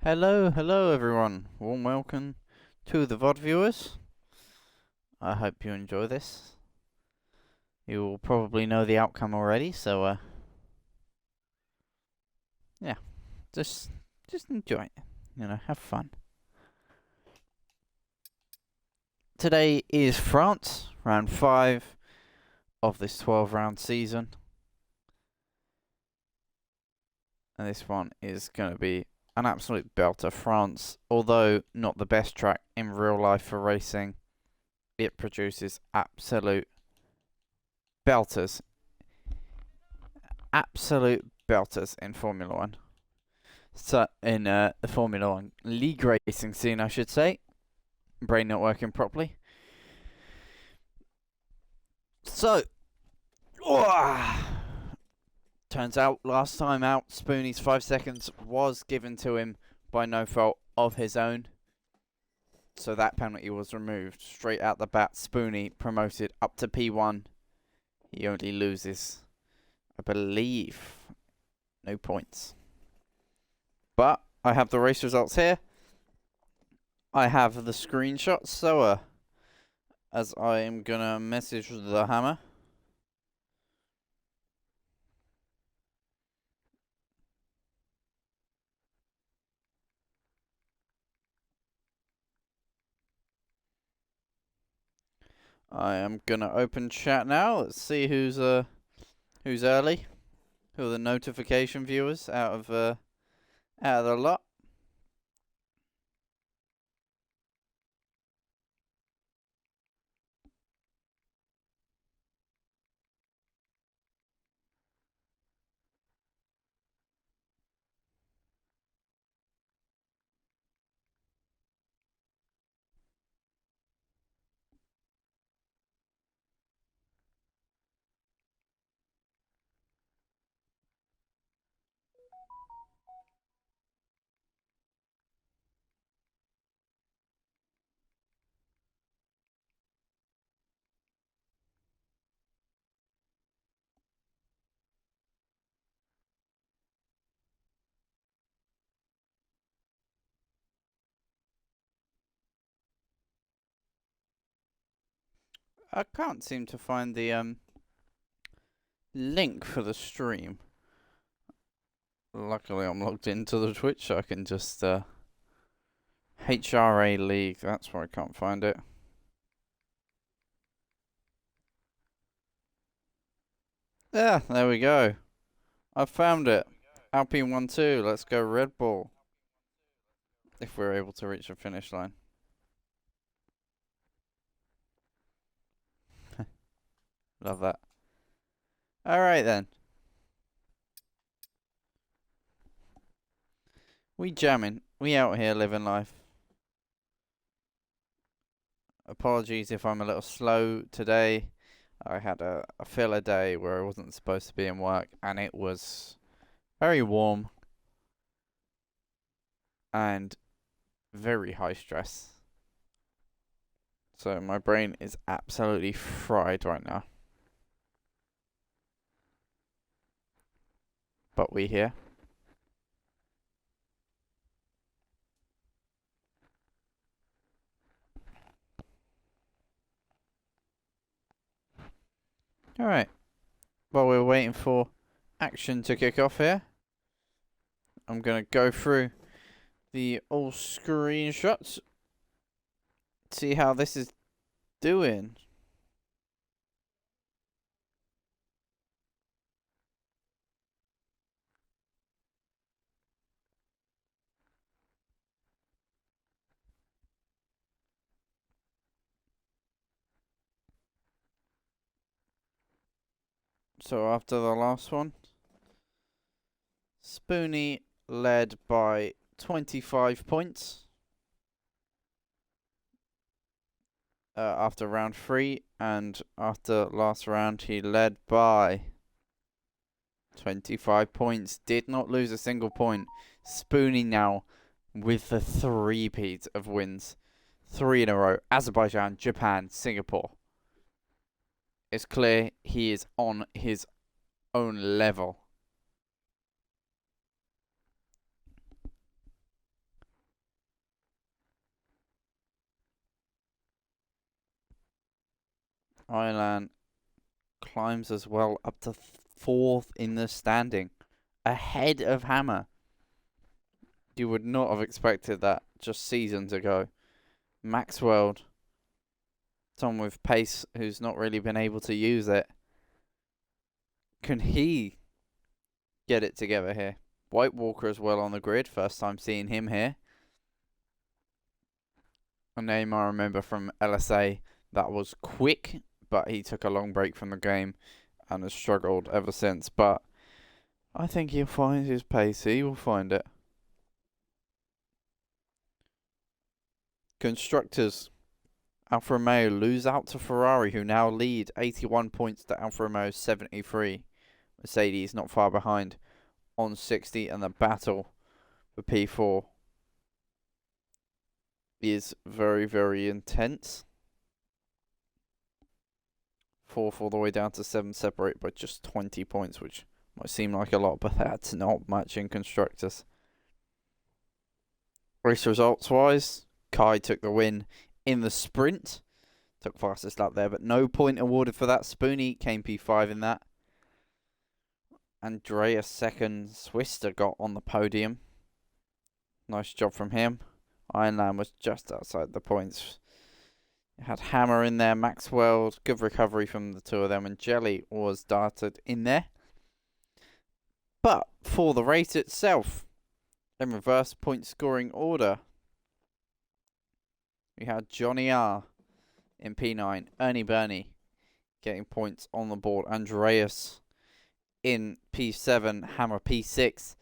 Hello everyone. Warm welcome to the VOD viewers. I hope you enjoy this. You will probably know the outcome already, so yeah, just enjoy it. Have fun. Today is France, round 5 of this 12-round season. And this one is going to be an absolute belter. France, although not the best track in real life for racing, it produces absolute belters. Absolute belters in Formula 1. So, in the Formula 1 league racing scene, I should say. Brain not working properly. So, turns out last time out, Spoonie's 5 seconds was given to him by no fault of his own. So that penalty was removed straight out the bat. Spoonie promoted up to P1. He only loses, I believe, no points. But I have the race results here. I have the screenshots, so as I am gonna message the hammer. I am gonna open chat now. Let's see who's early. Who are the notification viewers out of the lot? I can't seem to find the link for the stream. Luckily, I'm logged into the Twitch, so I can just HRA League. That's where I can't find it. Yeah, there we go. I found it. Alpine 1-2. Let's go Red Bull. If we're able to reach the finish line. Love that. Alright then. We jamming. We out here living life. Apologies if I'm a little slow today. I had a filler day where I wasn't supposed to be in work, and it was very warm and very high stress. So my brain is absolutely fried right now. But we here. Alright. While we're waiting for action to kick off here, I'm going to go through the all screenshots. See how this is doing. So after the last one, Spoonie led by 25 points after round 3, and after last round he led by 25 points. Did not lose a single point. Spoonie now with the three-peat of wins. 3 in a row. Azerbaijan, Japan, Singapore. It's clear he is on his own level. Ireland climbs as well up to 4th in the standing, ahead of Hammer. You would not have expected that just seasons ago. Maxwell, someone with pace who's not really been able to use it. Can he get it together here? White Walker as well on the grid. First time seeing him here. A name I remember from LSA that was quick, but he took a long break from the game and has struggled ever since. But I think he'll find his pace. He will find it. Constructors. Alfa Romeo lose out to Ferrari, who now lead 81 points to Alfa Romeo's 73. Mercedes not far behind on 60, and the battle for P4 is very, very intense. 4th all the way down to 7, separate by just 20 points, which might seem like a lot, but that's not much in constructors. Race results wise, Kai took the win in the sprint. Took fastest lap there, but no point awarded for that. Spoonie came P5 in that. Andreas second. Swister got on the podium. Nice job from him. Ironland was just outside the points. Had Hammer in there, Maxwell, good recovery from the two of them, and Jelly was darted in there. But for the race itself, in reverse point scoring order, we had Johnny R in P9, Ernie Burney getting points on the board, Andreas in P7, Hammer P6,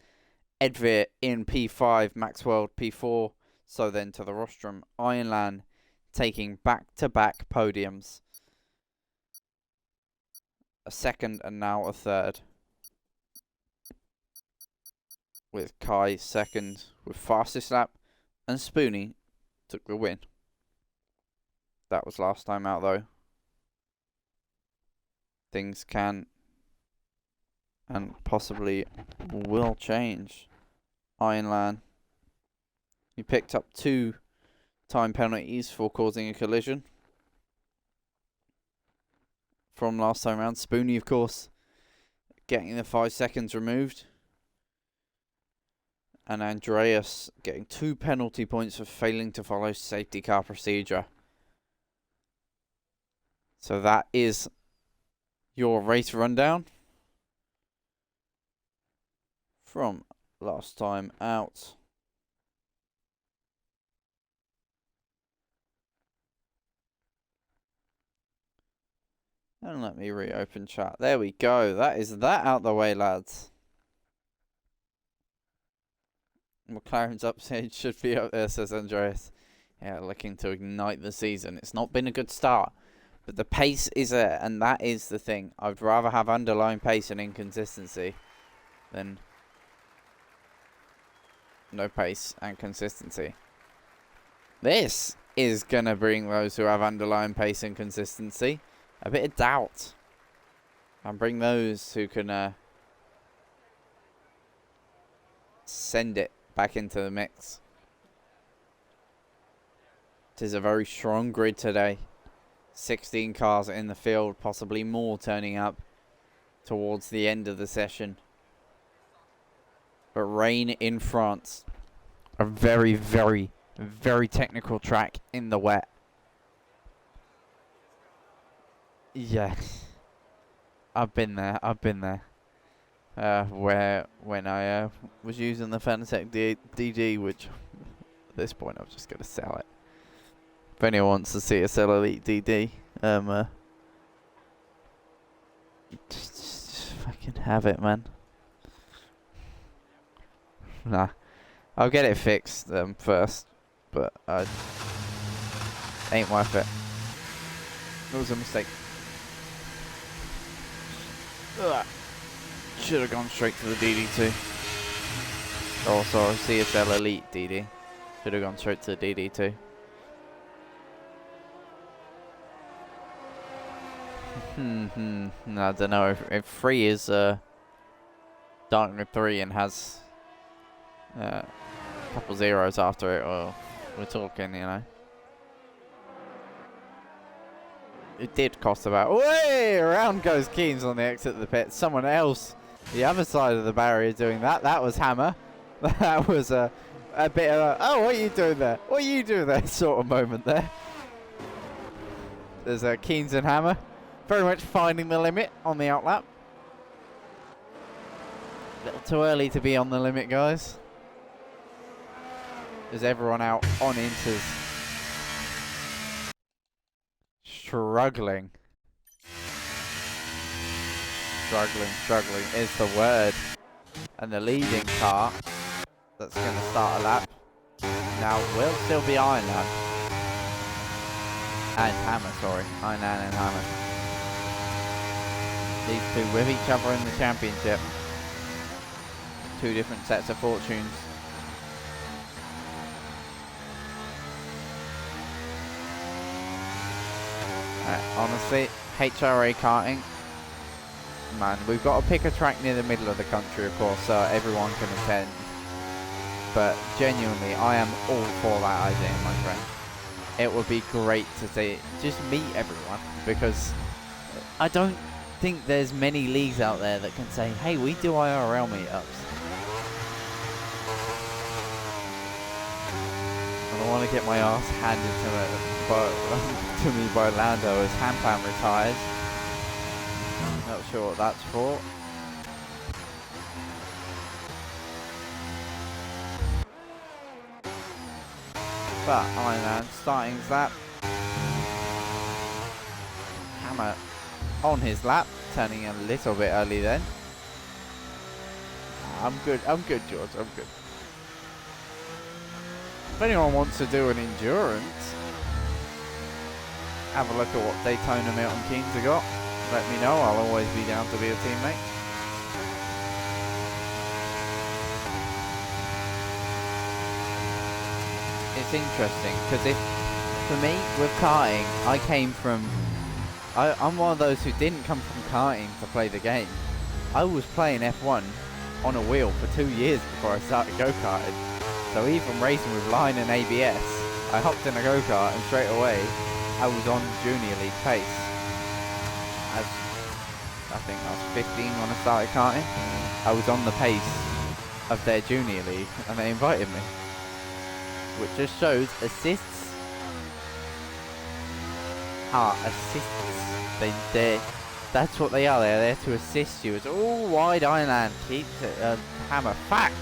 Edvir in P5, Maxwell P4, so then to the rostrum, Ironland taking back-to-back podiums. A second and now a third. With Kai second with fastest lap, and Spoonie took the win. That was last time out though. Things can and possibly will change. Ironland, he picked up 2 time penalties for causing a collision from last time round. Spoonie, of course, getting the 5 seconds removed. And Andreas getting 2 penalty points for failing to follow safety car procedure. So that is your race rundown from last time out. And let me reopen chat. There we go. That is that out the way, lads. McLaren's upside should be up there, says Andreas. Yeah, looking to ignite the season. It's not been a good start, but the pace is there, and that is the thing. I'd rather have underlying pace and inconsistency than no pace and consistency. This is going to bring those who have underlying pace and consistency a bit of doubt, and bring those who can send it back into the mix. It is a very strong grid today. 16 cars in the field, possibly more turning up towards the end of the session. But rain in France, a very, very, very technical track in the wet. Yes, I've been there. Where when I was using the Fanatec DD, which at this point I'm just gonna sell it. If anyone wants to see a Cell Elite DD, just fucking have it, man. Nah, I'll get it fixed first, but ain't worth it. It was a mistake. Should have gone straight to the DD2. Oh, sorry, CSL Elite DD. Should have gone straight to the DD2. No, I don't know if 3 is Darknet 3 and has a couple zeros after it, or we're talking, you know. It did cost about. Way around goes Keynes on the exit of the pit. Someone else, the other side of the barrier, doing that. That was Hammer. That was a bit of a, oh, what are you doing there? What are you doing there? Sort of moment there. There's Keynes and Hammer, very much finding the limit on the outlap. A little too early to be on the limit, guys. There's everyone out on inters. Struggling is the word. And the leading car that's going to start a lap now will still be Ironland and Hammer, sorry. Ironland and Hammer. These two with each other in the championship. Two different sets of fortunes. Honestly, HRA karting, man, we've got to pick a track near the middle of the country, of course, so everyone can attend. But genuinely, I am all for that idea, my friend. It would be great to see, just meet everyone, because I don't think there's many leagues out there that can say, hey, we do IRL meetups. I don't want to get my ass handed to me by Lando as Hampan retires. Not sure what that's for. But Ironland starting his lap. Hammer on his lap, turning a little bit early then. I'm good, George, I'm good. If anyone wants to do an endurance, have a look at what Daytona Milton Keynes have got. Let me know, I'll always be down to be a teammate. It's interesting, because for me, with karting, I came from, I'm one of those who didn't come from karting to play the game. I was playing F1 on a wheel for 2 years before I started go-karting. So even racing with line and ABS, I hopped in a go-kart and straight away I was on Junior League pace. As I think I was 15 when I started karting. I was on the pace of their Junior League and they invited me. Which just shows assists are assists. That's what they are, they're there to assist you. It's all wide Ironland, keeps it, Hammer, fact!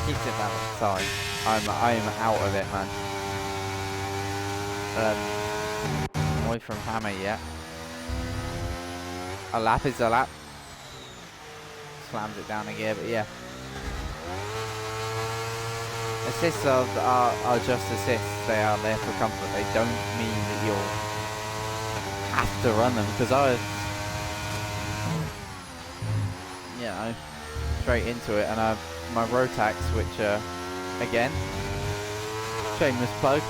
Keeps it down the side. I'm out of it, man. Away from Hammer yet. A lap is a lap. Slams it down again, but yeah. Assists are just assists. They are there for comfort. They don't mean that you'll have to run them. Because straight into it, and my Rotax, which again, shameless plug.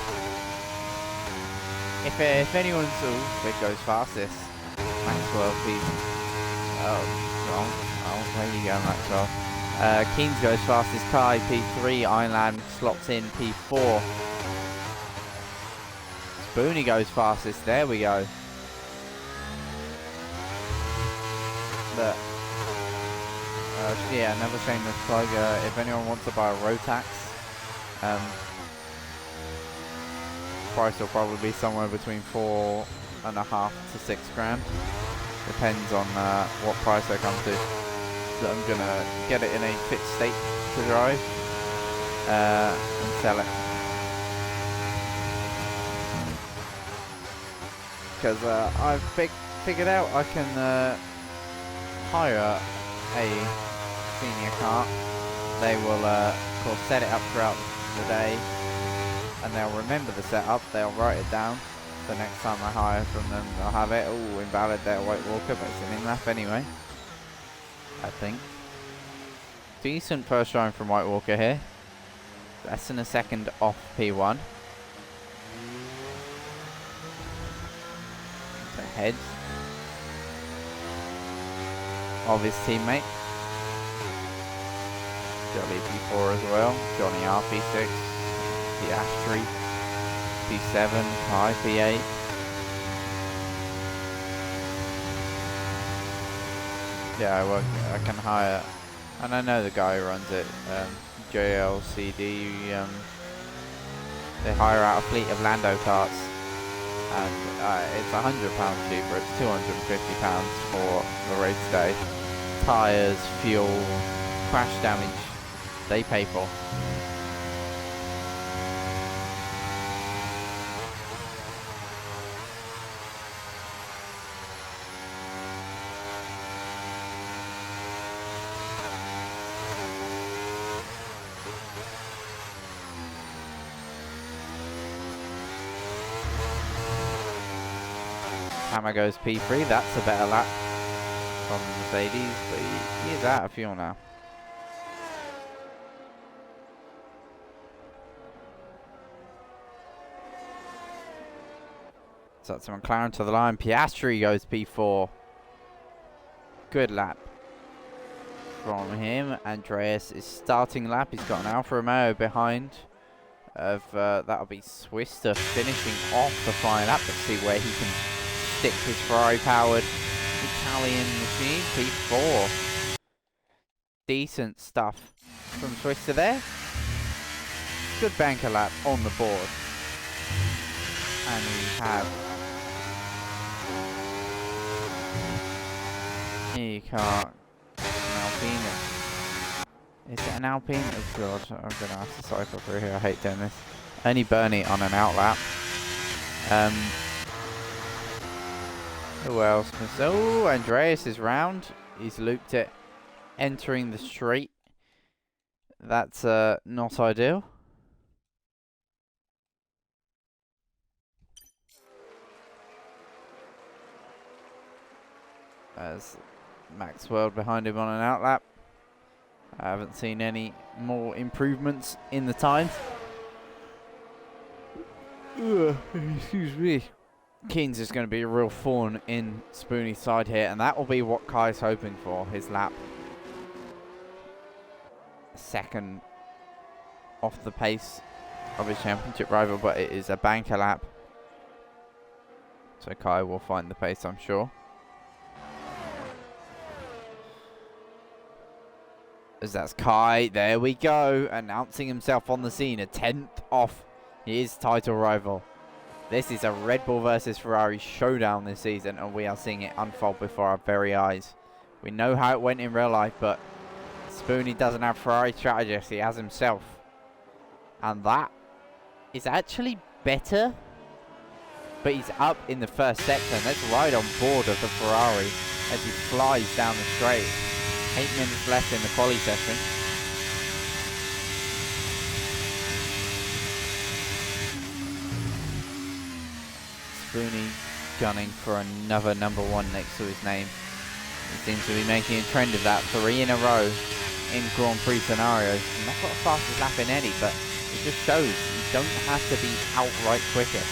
If anyone's it goes fastest, Maxwell wrong. Oh, there you go, Maxwell. Keynes goes fastest, Kai P3, Ironland slots in P4. Spoonie goes fastest, there we go. But yeah, another shameless plug, if anyone wants to buy a Rotax, price will probably be somewhere between $4.5 to $6 grand. Depends on what price I come to. But I'm gonna get it in a fit state to drive and sell it. Because I've figured out I can hire a senior car. They will of course set it up throughout the day and they'll remember the setup, they'll write it down. The next time I hire from them they'll have it. Oh, invalid there, White Walker, but it's an in-lap anyway, I think. Decent first run from White Walker here. Less than a second off P1. Ahead of his teammate. Johnny P4 as well. Johnny R P6. The Ashtree P7. High P8. Yeah, well, I can hire, and I know the guy who runs it, JLCD. They hire out a fleet of Lando carts, and it's £100 cheaper. It's £250 for the race day. Tires, fuel, crash damage, they pay for. Hammer goes P3, that's a better lap from Mercedes, but he's out of fuel now. So that's a McLaren to the line. Piastri goes P4. Good lap from him. Andreas is starting lap. He's got an Alfa Romeo behind. That'll be Swister finishing off the final lap. Let's see where he can stick his Ferrari-powered Italian machine. P4. Decent stuff from Swister there. Good banker lap on the board. And we have a car, an Alpine. Is it an Alpine? Oh god, I'm going to have to cycle through here. I hate doing this. Only Bernie on an outlap. Who else? Oh, Andreas is round. He's looped it, entering the straight. That's not ideal. As Maxwell behind him on an outlap. I haven't seen any more improvements in the times. Excuse me. Keynes is going to be a real thorn in Spoonie's side here, and that will be what Kai's hoping for, his lap. Second off the pace of his championship rival, but it is a banker lap. So Kai will find the pace, I'm sure. As that's Kai, there we go, announcing himself on the scene, a 10th off his title rival. This is a Red Bull versus Ferrari showdown this season, and we are seeing it unfold before our very eyes. We know how it went in real life, but Spoonie doesn't have Ferrari strategists, he has himself. And that is actually better, but he's up in the first sector, and let's ride on board of the Ferrari as he flies down the straight. 8 minutes left in the quali session. Spoonie gunning for another #1 next to his name. He seems to be making a trend of that 3 in a row in Grand Prix scenarios. He's not got the fastest lap in any, but it just shows you don't have to be outright quicker.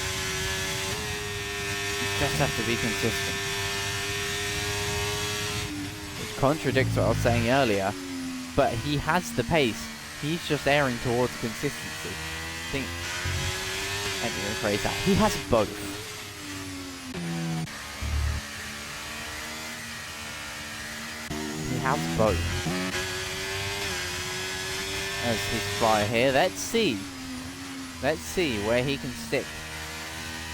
You just have to be consistent. Contradicts what I was saying earlier, but he has the pace. He's just erring towards consistency. I think, let me rephrase that. He has both. He has both. As his flyer here, let's see where he can stick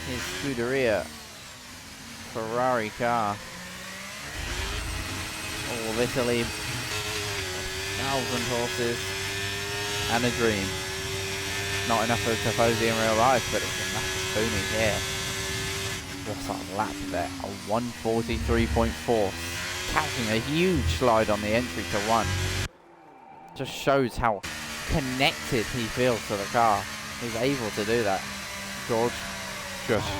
his Scuderia Ferrari car. Oh, Italy, 1,000 horses and a dream. Not enough for Tifosi in real life, but it's enough for Spoonie here. What's our lap there? A 1:43.4. Catching a huge slide on the entry to 1. Just shows how connected he feels to the car. He's able to do that. George, shush.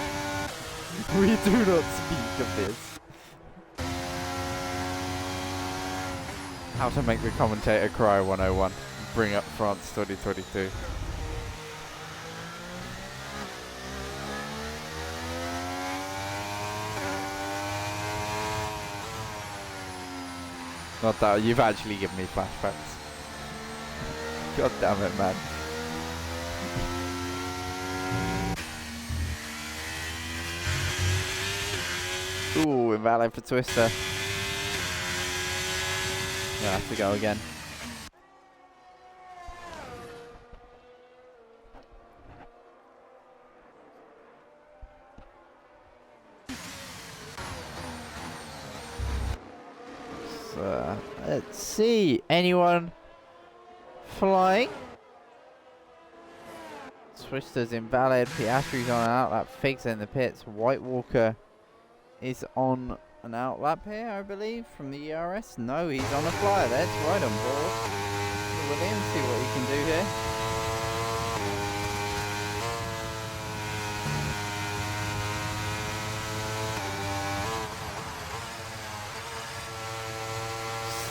We do not speak of this. How to make the commentator cry 101. Bring up France 2022. Not that, you've actually given me flashbacks. God damn it, man. Ooh, invalid for Twister. He'll have to go again. So, let's see. Anyone flying? Swister's invalid. Piastri's on an outlap. Figs in the pits. White Walker is on an outlap here, I believe, from the ERS. No, he's on a flyer. That's right on board. Williams, see what he can do here.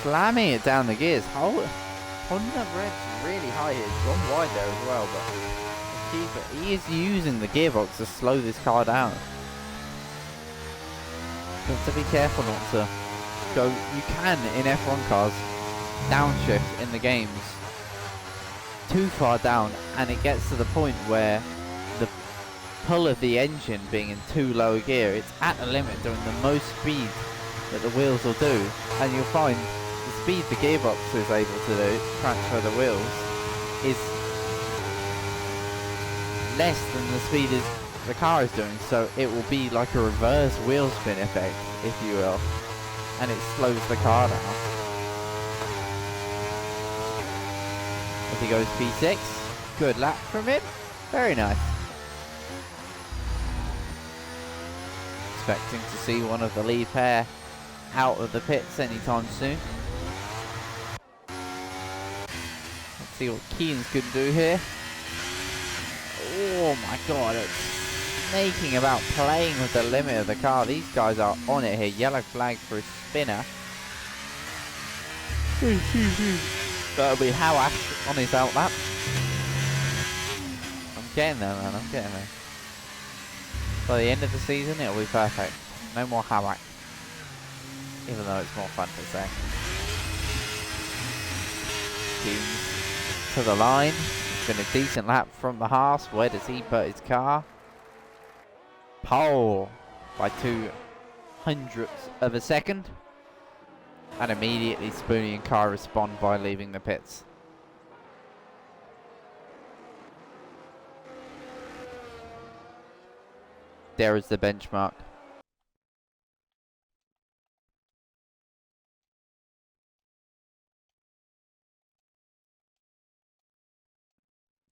Slamming it down the gears. Holding up reds really high here. He's gone wide there as well, but he is using the gearbox to slow this car down. You have to be careful not to go. You can in F1 cars downshift in the games too far down, and it gets to the point where the pull of the engine being in too low a gear, it's at the limit doing the most speed that the wheels will do, and you'll find the speed the gearbox is able to do, transfer the wheels, is less than the speed the car is doing, so it will be like a reverse wheel spin effect, if you will, and it slows the car down. As he goes P6, good lap from him, very nice. Expecting to see one of the lead pair out of the pits anytime soon. Let's see what Keane's going to do here. Oh my god, it's snaking about, playing with the limit of the car. These guys are on it here. Yellow flag for a spinner. That'll be Hawash on his outlap. I'm getting there, man, I'm getting there. By the end of the season, it'll be perfect. No more Hawash. Even though it's more fun to say. Keane's to the line. It's been a decent lap from the Haas. Where does he put his car? Pole by 0.02 of a second. And immediately Spoonie and Car respond by leaving the pits. There is the benchmark.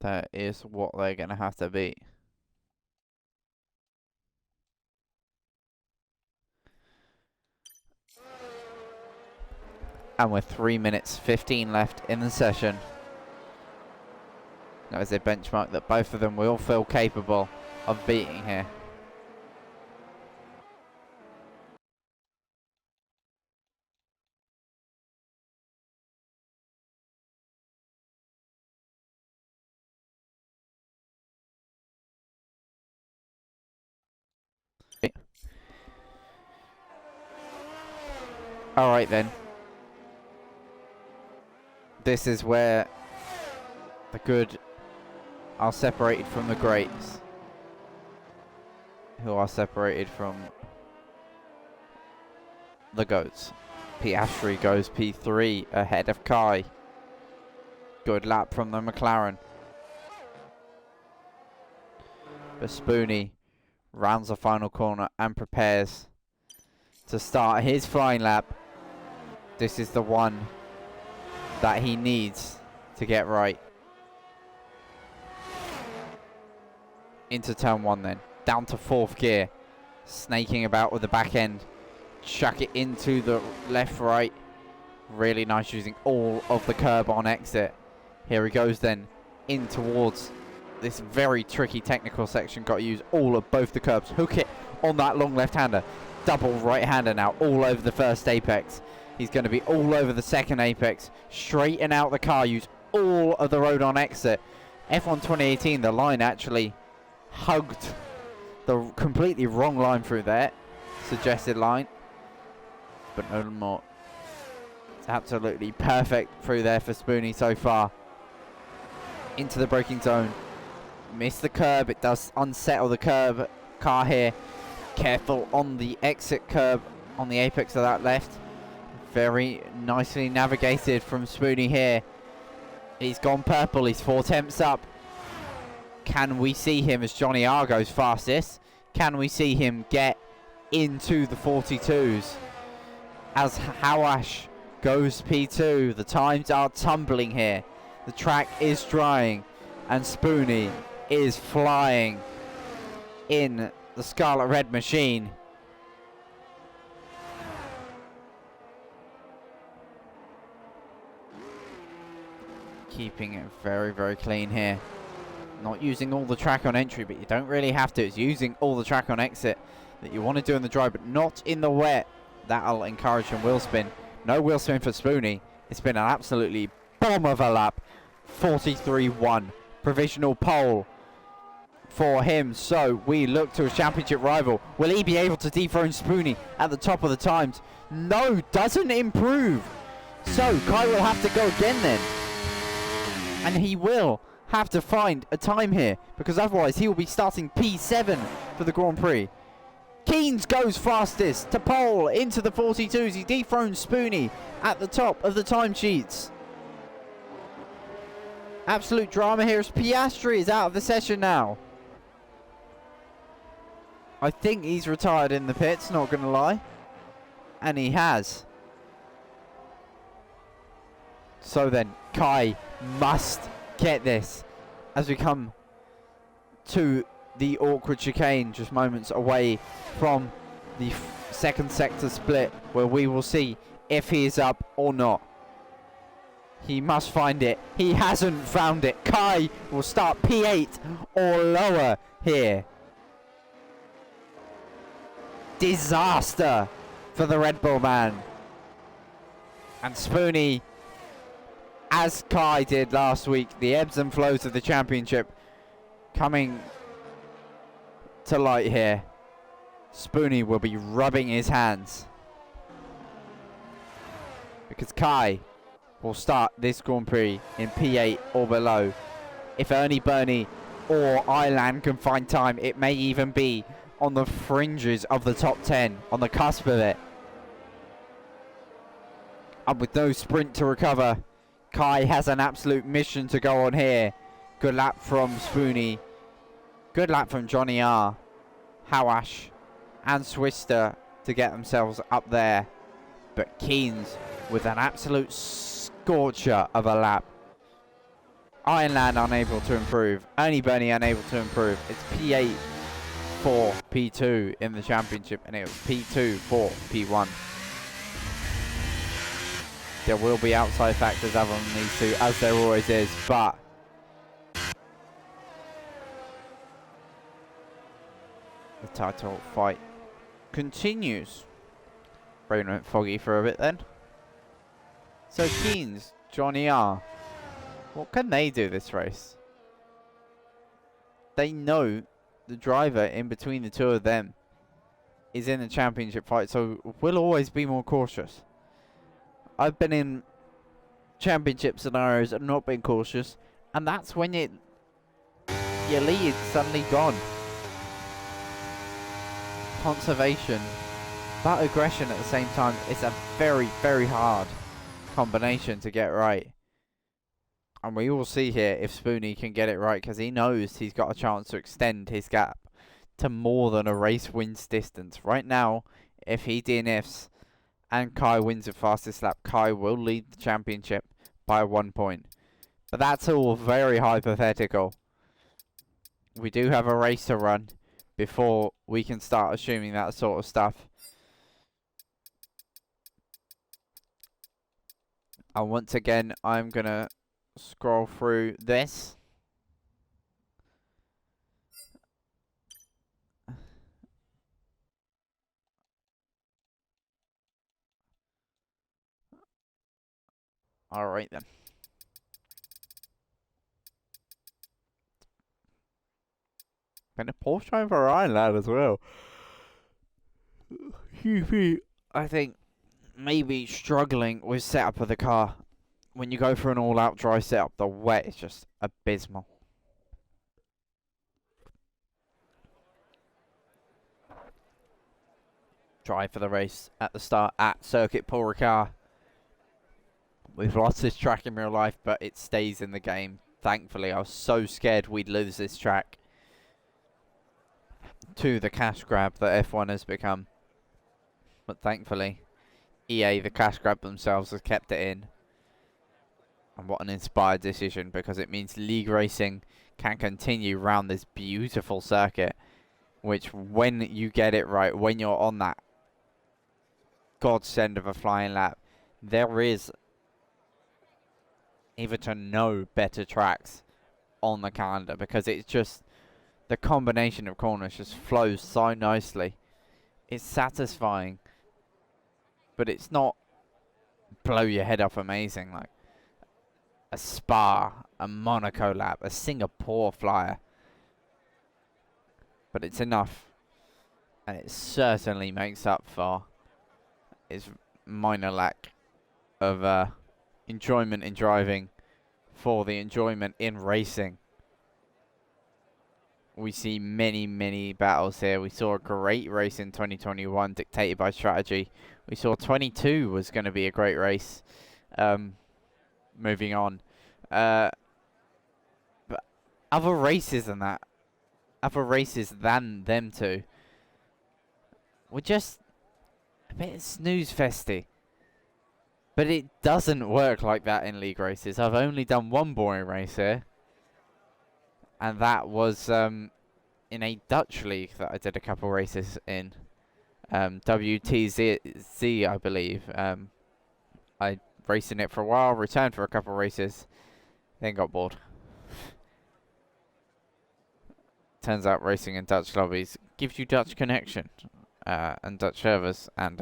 That is what they're going to have to beat. And with 3 minutes 15 left in the session, that is a benchmark that both of them will feel capable of beating here. Alright then. This is where the good are separated from the greats, who are separated from the goats. Piastri goes P3 ahead of Kai. Good lap from the McLaren. But Spoonie rounds the final corner and prepares to start his flying lap. This is the one that he needs to get right. Into turn 1 then. Down to 4th gear. Snaking about with the back end. Chuck it into the left, right. Really nice, using all of the curb on exit. Here he goes then. In towards this very tricky technical section. Got to use all of both the curbs. Hook it on that long left-hander. Double right-hander now. All over the first apex. He's going to be all over the second apex. Straighten out the car. Use all of the road on exit. F1 2018, the line actually hugged the completely wrong line through there. Suggested line. But no more. It's absolutely perfect through there for Spoonie so far. Into the braking zone. Missed the curb. It does unsettle the curb car here. Careful on the exit curb on the apex of that left. Very nicely navigated from Spoonie here. He's gone purple. He's 4 tenths up. Can we see him as Johnny R goes fastest? Can we see him get into the 42s? As Hawash goes P2. The times are tumbling here. The track is drying. And Spoonie is flying in the Scarlet Red machine. Keeping it very, very clean here. Not using all the track on entry, but you don't really have to. It's using all the track on exit that you want to do in the dry, but not in the wet. That'll encourage some wheel spin. No wheel spin for Spoonie. It's been an absolutely bomb of a lap. 43-1. Provisional pole for him. So we look to a championship rival. Will he be able to dethrone Spoonie at the top of the times? No, doesn't improve. So Kai will have to go again then. And he will have to find a time here, because otherwise he will be starting P7 for the Grand Prix. Keynes goes fastest to pole into the 42s. He dethrones Spoonie at the top of the timesheets. Absolute drama here as Piastri is out of the session now. I think he's retired in the pits, not going to lie. And he has. So then, Kai must get this as we come to the awkward chicane, just moments away from the second sector split, where we will see if he is up or not. He must find it. He hasn't found it. Kai will start P8 or lower here. Disaster for the Red Bull man. And Spoonie, as Kai did last week, the ebbs and flows of the championship coming to light here. Spoonie will be rubbing his hands, because Kai will start this Grand Prix in P8 or below. If Ernie Burney or Ilan can find time, it may even be on the fringes of the top 10, on the cusp of it. And with no sprint to recover, Kai has an absolute mission to go on here. Good lap from Spoonie. Good lap from Johnny R, Hawash and Swister to get themselves up there. But Keynes with an absolute scorcher of a lap. Ironland unable to improve. Ernie Burney unable to improve. It's P8 for P2 in the championship, and it was P2 for P1. There will be outside factors other than these two, as there always is, but the title fight continues. Brain went foggy for a bit then. So Keynes, Johnny R, what can they do this race? They know the driver in between the two of them is in a championship fight, so we'll always be more cautious. I've been in championship scenarios and not been cautious, and that's when your lead's suddenly gone. Conservation, but aggression at the same time is a very, very hard combination to get right. And we will see here if Spoonie can get it right, because he knows he's got a chance to extend his gap to more than a race wins distance. Right now, if he DNFs and Kai wins the fastest lap, Kai will lead the championship by 1 point. But that's all very hypothetical. We do have a race to run before we can start assuming that sort of stuff. And once again, I'm going to scroll through this. Alright then. Been a poor showing for Ryan lad as well. I think maybe struggling with setup of the car. When you go for an all-out dry setup, the wet is just abysmal. Drive for the race at the start at Circuit Paul Ricard. We've lost this track in real life, but it stays in the game. Thankfully, I was so scared we'd lose this track to the cash grab that F1 has become. But thankfully, EA, the cash grab themselves, has kept it in. And what an inspired decision, because it means league racing can continue around this beautiful circuit, which when you get it right, when you're on that godsend of a flying lap, there is either to no better tracks on the calendar, because it's just the combination of corners just flows so nicely. It's satisfying, but it's not blow your head off amazing like a Spa, a Monaco lap, a Singapore flyer. But it's enough, and it certainly makes up for its minor lack of enjoyment in driving for the enjoyment in racing. We see many, many battles here. We saw a great race in 2021 dictated by strategy. We saw 22 was going to be a great race. Moving on. But other races than that, other races than them two, were just a bit snooze festy. But it doesn't work like that in league races. I've only done one boring race here, and that was in a Dutch league that I did a couple races in. WTZ, I believe. I raced in it for a while, returned for a couple races, then got bored. Turns out racing in Dutch lobbies gives you Dutch connection and Dutch servers, and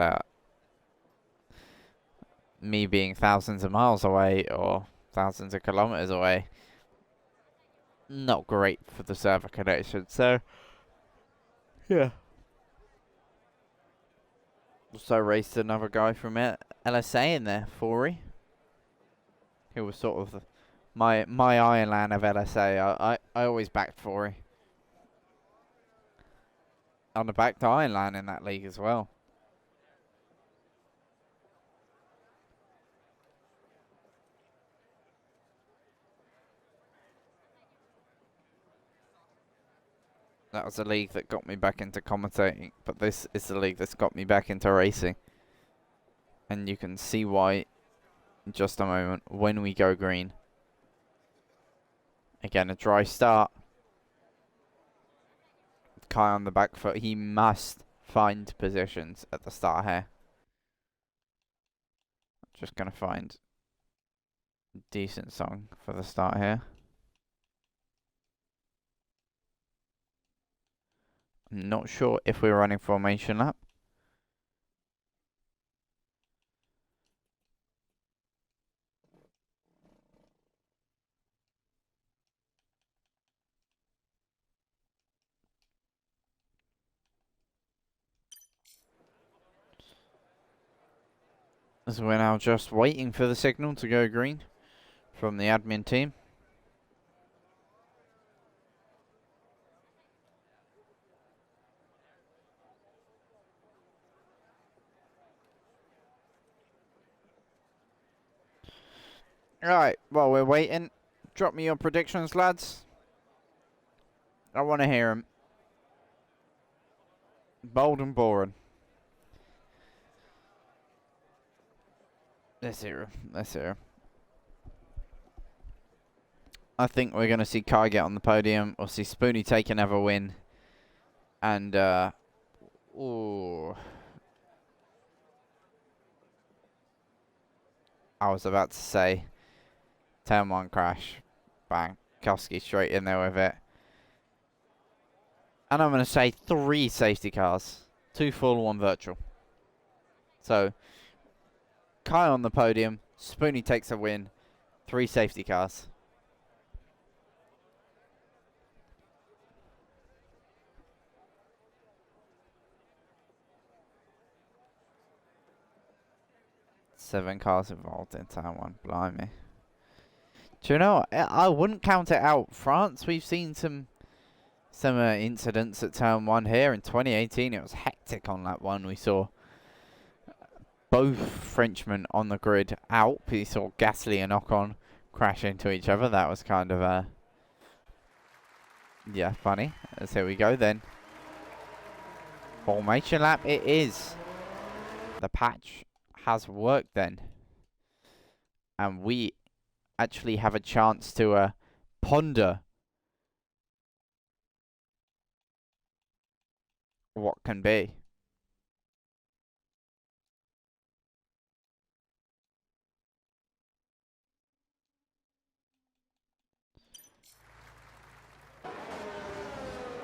me being thousands of miles away or thousands of kilometers away, not great for the server connection. So yeah. Also raced another guy from LSA in there, Fori, who was sort of my Iron Man of LSA. I always backed Fori. And I backed Iron Man in that league as well. That was the league that got me back into commentating, but this is the league that's got me back into racing. And you can see why in just a moment when we go green. Again, a dry start. Kai on the back foot. He must find positions at the start here. Just going to find a decent song for the start here. I'm not sure if we're running formation lap. As we're now just waiting for the signal to go green from the admin team. Right, while we're waiting, drop me your predictions, lads. I want to hear them. Bold and boring. Let's hear him. Let's hear him. I think we're going to see Kai get on the podium. We'll see Spoonie take another win. And, ooh. I was about to say, turn one crash. Bang. Koski straight in there with it. And I'm going to say 3 safety cars. 2 full, 1 virtual. So, Kai on the podium. Spoonie takes a win. 3 safety cars. Seven cars involved in turn 1. Blimey. Do you know what? I wouldn't count it out. France, we've seen some incidents at turn 1 here. In 2018, it was hectic on that one. We saw both Frenchmen on the grid out. We saw Gasly and Ocon crash into each other. That was kind of yeah, funny. As here we go then. Formation lap it is. The patch has worked then. And we actually have a chance to ponder what can be.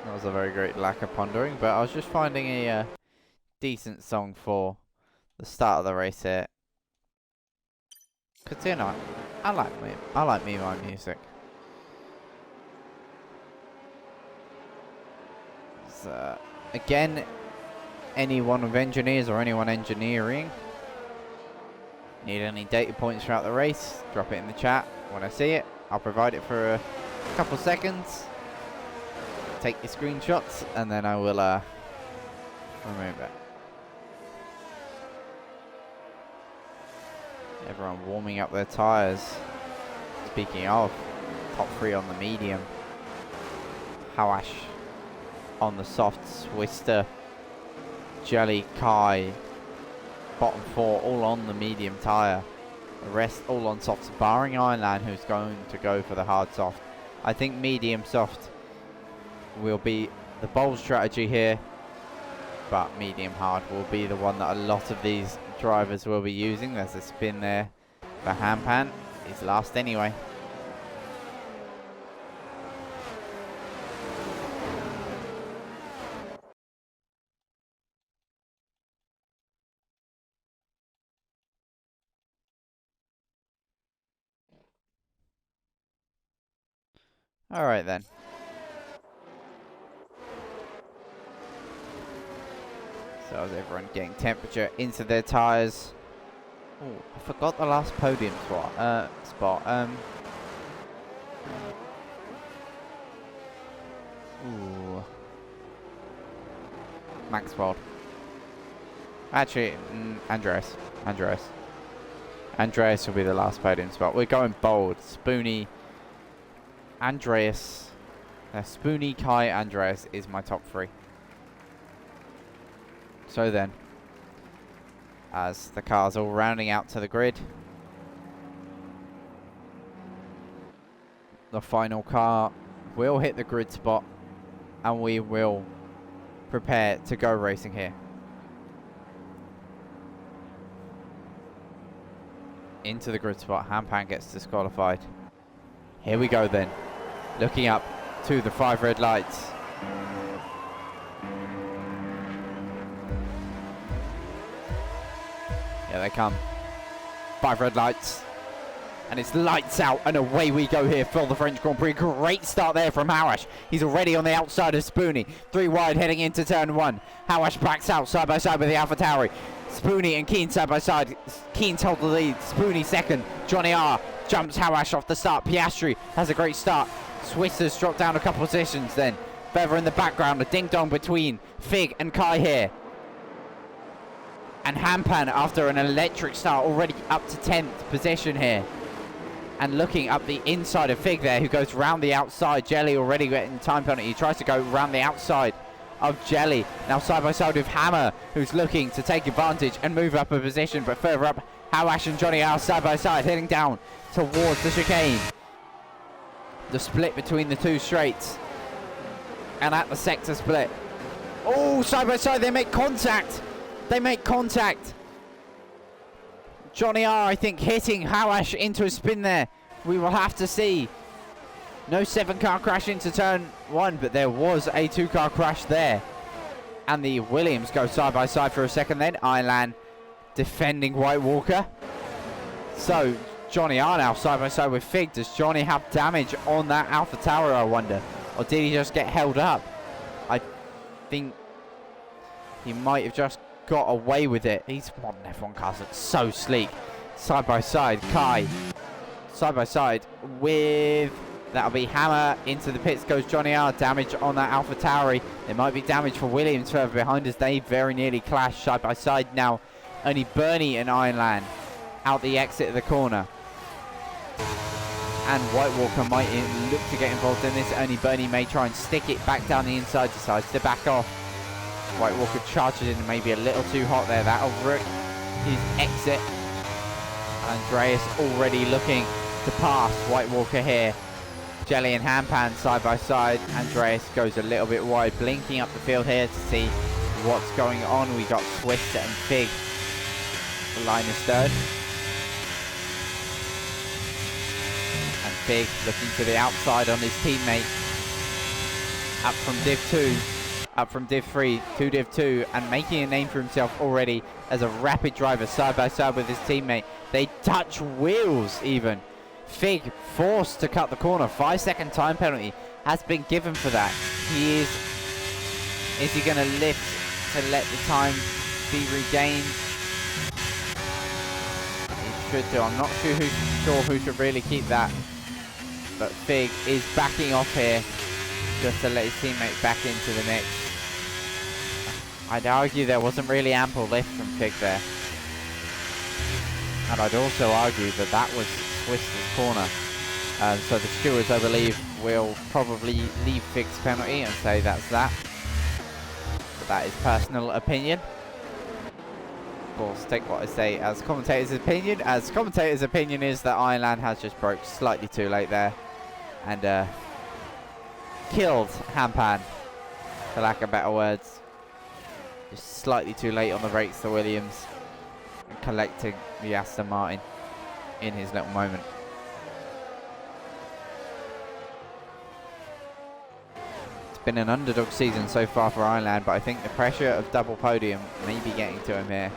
That was a very great lack of pondering, but I was just finding a decent song for the start of the race here. Cause you know, I like me my music. So, again, anyone with engineers or anyone engineering, need any data points throughout the race, drop it in the chat. When I see it, I'll provide it for a couple seconds. Take your screenshots, and then I will remove it. Everyone warming up their tyres. Speaking of, top 3 on the medium. Hawash on the soft, Swister, Jelly, Kai, bottom 4 all on the medium tyre. The rest all on softs, barring Ironland, who's going to go for the hard soft. I think medium soft will be the bold strategy here, but medium hard will be the one that a lot of these drivers will be using. There's a spin there for Hampan. He's last anyway. All right then. So as everyone getting temperature into their tyres. Oh, I forgot the last podium spot. Ooh. Maxwell. Actually, Andreas. Andreas will be the last podium spot. We're going bold. Spoonie, Andreas. Spoonie, Kai, Andreas is my top 3. So then, as the cars all rounding out to the grid, the final car will hit the grid spot and we will prepare to go racing here. Into the grid spot, Hampan gets disqualified. Here we go then, looking up to the 5 red lights. Here they come. 5 red lights. And it's lights out and away we go here for the French Grand Prix. Great start there from Hawash. He's already on the outside of Spoonie. 3 wide heading into turn 1. Hawash backs out side by side with the AlphaTauri. Spoonie and Keen side by side. Keen's hold the lead. Spoonie second. Johnny R jumps Hawash off the start. Piastri has a great start. Swissers drop down a couple positions then. Bever in the background. A ding dong between Fig and Kai here. And Hampan, after an electric start, already up to 10th position here. And looking up the inside of Fig there, who goes round the outside. Jelly already getting time penalty. He tries to go round the outside of Jelly. Now side by side with Hammer, who's looking to take advantage and move up a position. But further up, Hawash and Johnny are side by side, heading down towards the chicane. The split between the 2 straights. And at the sector split. Oh, side by side, they make contact. They make contact. Johnny R, I think, hitting Hawash into a spin there. We will have to see. No 7-car crash into turn 1, but there was a 2-car crash there. And the Williams go side by side for a second then. Ilan defending White Walker. So, Johnny R now side by side with Fig. Does Johnny have damage on that AlphaTauri, I wonder? Or did he just get held up? I think he might have just got away with it. These modern F1 cars look so sleek. Side by side, Kai. Side by side with, that'll be Hammer. Into the pits goes Johnny R. Damage on that AlphaTauri. There might be damage for Williams further behind as they very nearly clash side by side now. Only Bernie and Ironland out the exit of the corner. And White Walker might look to get involved in this. Only Bernie may try and stick it back down the inside, decides to back off. White Walker charges in, maybe a little too hot there. That'll wreck his exit. Andreas already looking to pass White Walker here. Jelly and Handpan side by side. Andreas goes a little bit wide, blinking up the field here to see what's going on. We got Swift and Fig. Linus third. And Fig looking to the outside on his teammate. Up from Div 2. Up from Div 3 to Div 2. And making a name for himself already as a rapid driver side by side with his teammate. They touch wheels even. Fig forced to cut the corner. 5-second time penalty has been given for that. Is he going to lift to let the time be regained? He should do. I'm not sure who should really keep that. But Fig is backing off here just to let his teammate back into the mix. I'd argue there wasn't really ample lift from Fig there. And I'd also argue that that was Swift's corner. So the stewards, I believe, will probably leave Fig's penalty and say that's that. But that is personal opinion. Of course, take what I say as commentator's opinion. As commentator's opinion is that Ironland has just broke slightly too late there. And killed Hampan, for lack of better words. Just slightly too late on the brakes to Williams. And collecting the Aston Martin in his little moment. It's been an underdog season so far for Ironland, but I think the pressure of double podium may be getting to him here.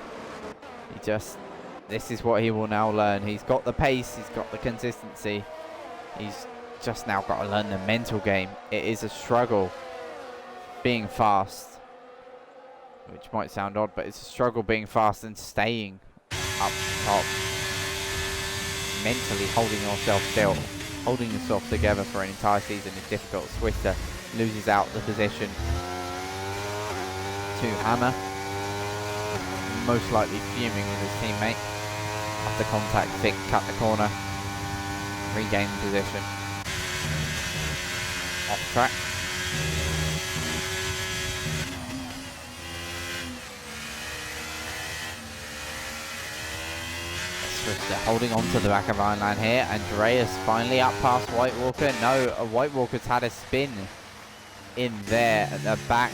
This is what he will now learn. He's got the pace, he's got the consistency. He's just now got to learn the mental game. It is a struggle being fast, which might sound odd, but it's a struggle being fast and staying up top. Mentally holding yourself still, holding yourself together for an entire season is difficult. Swifter loses out the position to Hammer, most likely fuming with his teammate. After contact, Fig cut the corner, regain position. Off track. Swifter holding on to the back of Ironland here. Andreas finally up past White Walker. No, White Walker's had a spin in there at the back.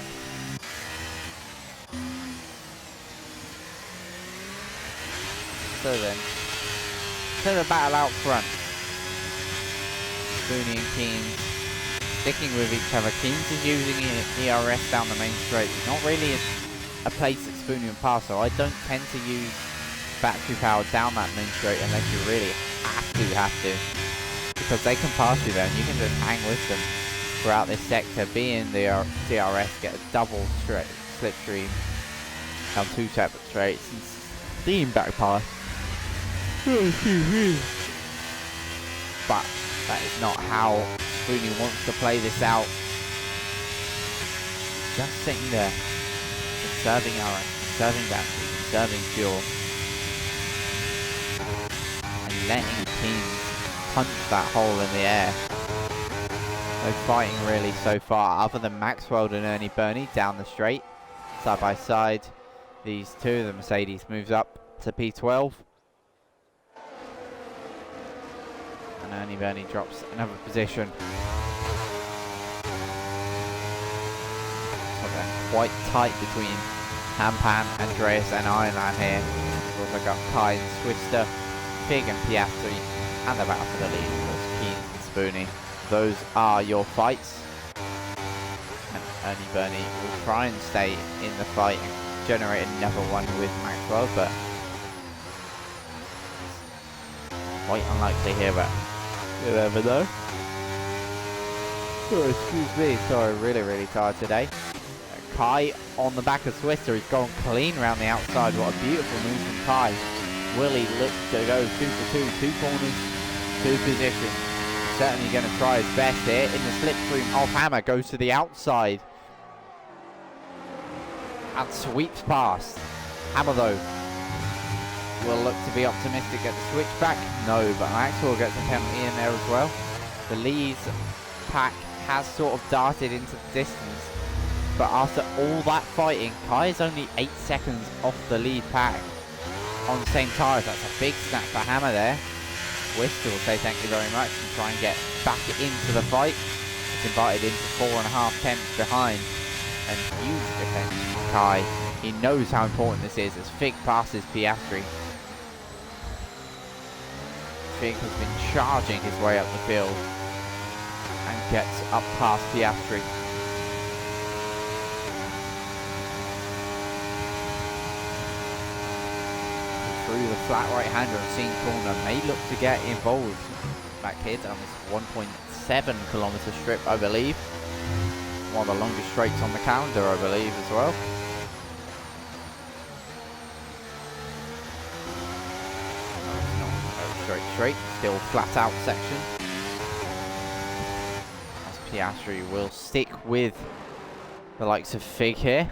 So then, to the battle out front. Spoonie and Keens sticking with each other. Keens is using ERS down the main straight. It's not really a place that Spoonie and pass, so I don't tend to use battery power down that main straight unless you really have to. Because they can pass you there and you can just hang with them throughout this sector. Be in the DRS, get a double slipstream down two separate straights and steam back pass. But that is not how Spoonie wants to play this out. Just sitting there, conserving iron, conserving battery, conserving fuel, and letting teams punch that hole in the air. No fighting really so far, other than Maxwell and Ernie Burney down the straight, side by side. These two, the Mercedes moves up to P12. And Ernie Burney drops another position. So they're quite tight between Hampan, Andreas and Ironland here. We've also got Kai and Swister, Fig and Piastri, and the battle for the lead, of course, Keens and Spoonie. Those are your fights. And Ernie Burney will try and stay in the fight and generate another one with Maxwell, but quite unlikely here, but you never know. Oh, excuse me, sorry, really tired today. Kai on the back of Swister, he's gone clean around the outside. What a beautiful move from Kai. Willie looks to go 2 for 2, 2 corners, 2 positions. Certainly going to try his best here in the slipstream off Hammer, goes to the outside and sweeps past. Hammer though will look to be optimistic at the switchback. No, but Maxwell gets a penalty in there as well. The Leeds pack has sort of darted into the distance, but after all that fighting, Kai is only 8 seconds off the lead pack on the same tyres. That's a big snap for Hammer there. Worcester will say thank you very much and try and get back into the fight. It's invited into 4.5 tenths behind, and huge defence from Kai. He knows how important this is as Fig passes Piastri. Fig has been charging his way up the field and gets up past Piastri. Through the flat right-hander and seeing corner may look to get involved back here down this 1.7 kilometre strip, I believe. One of the longest straights on the calendar, I believe, as well. Straight, still flat out section. As Piastri will stick with the likes of Fig here.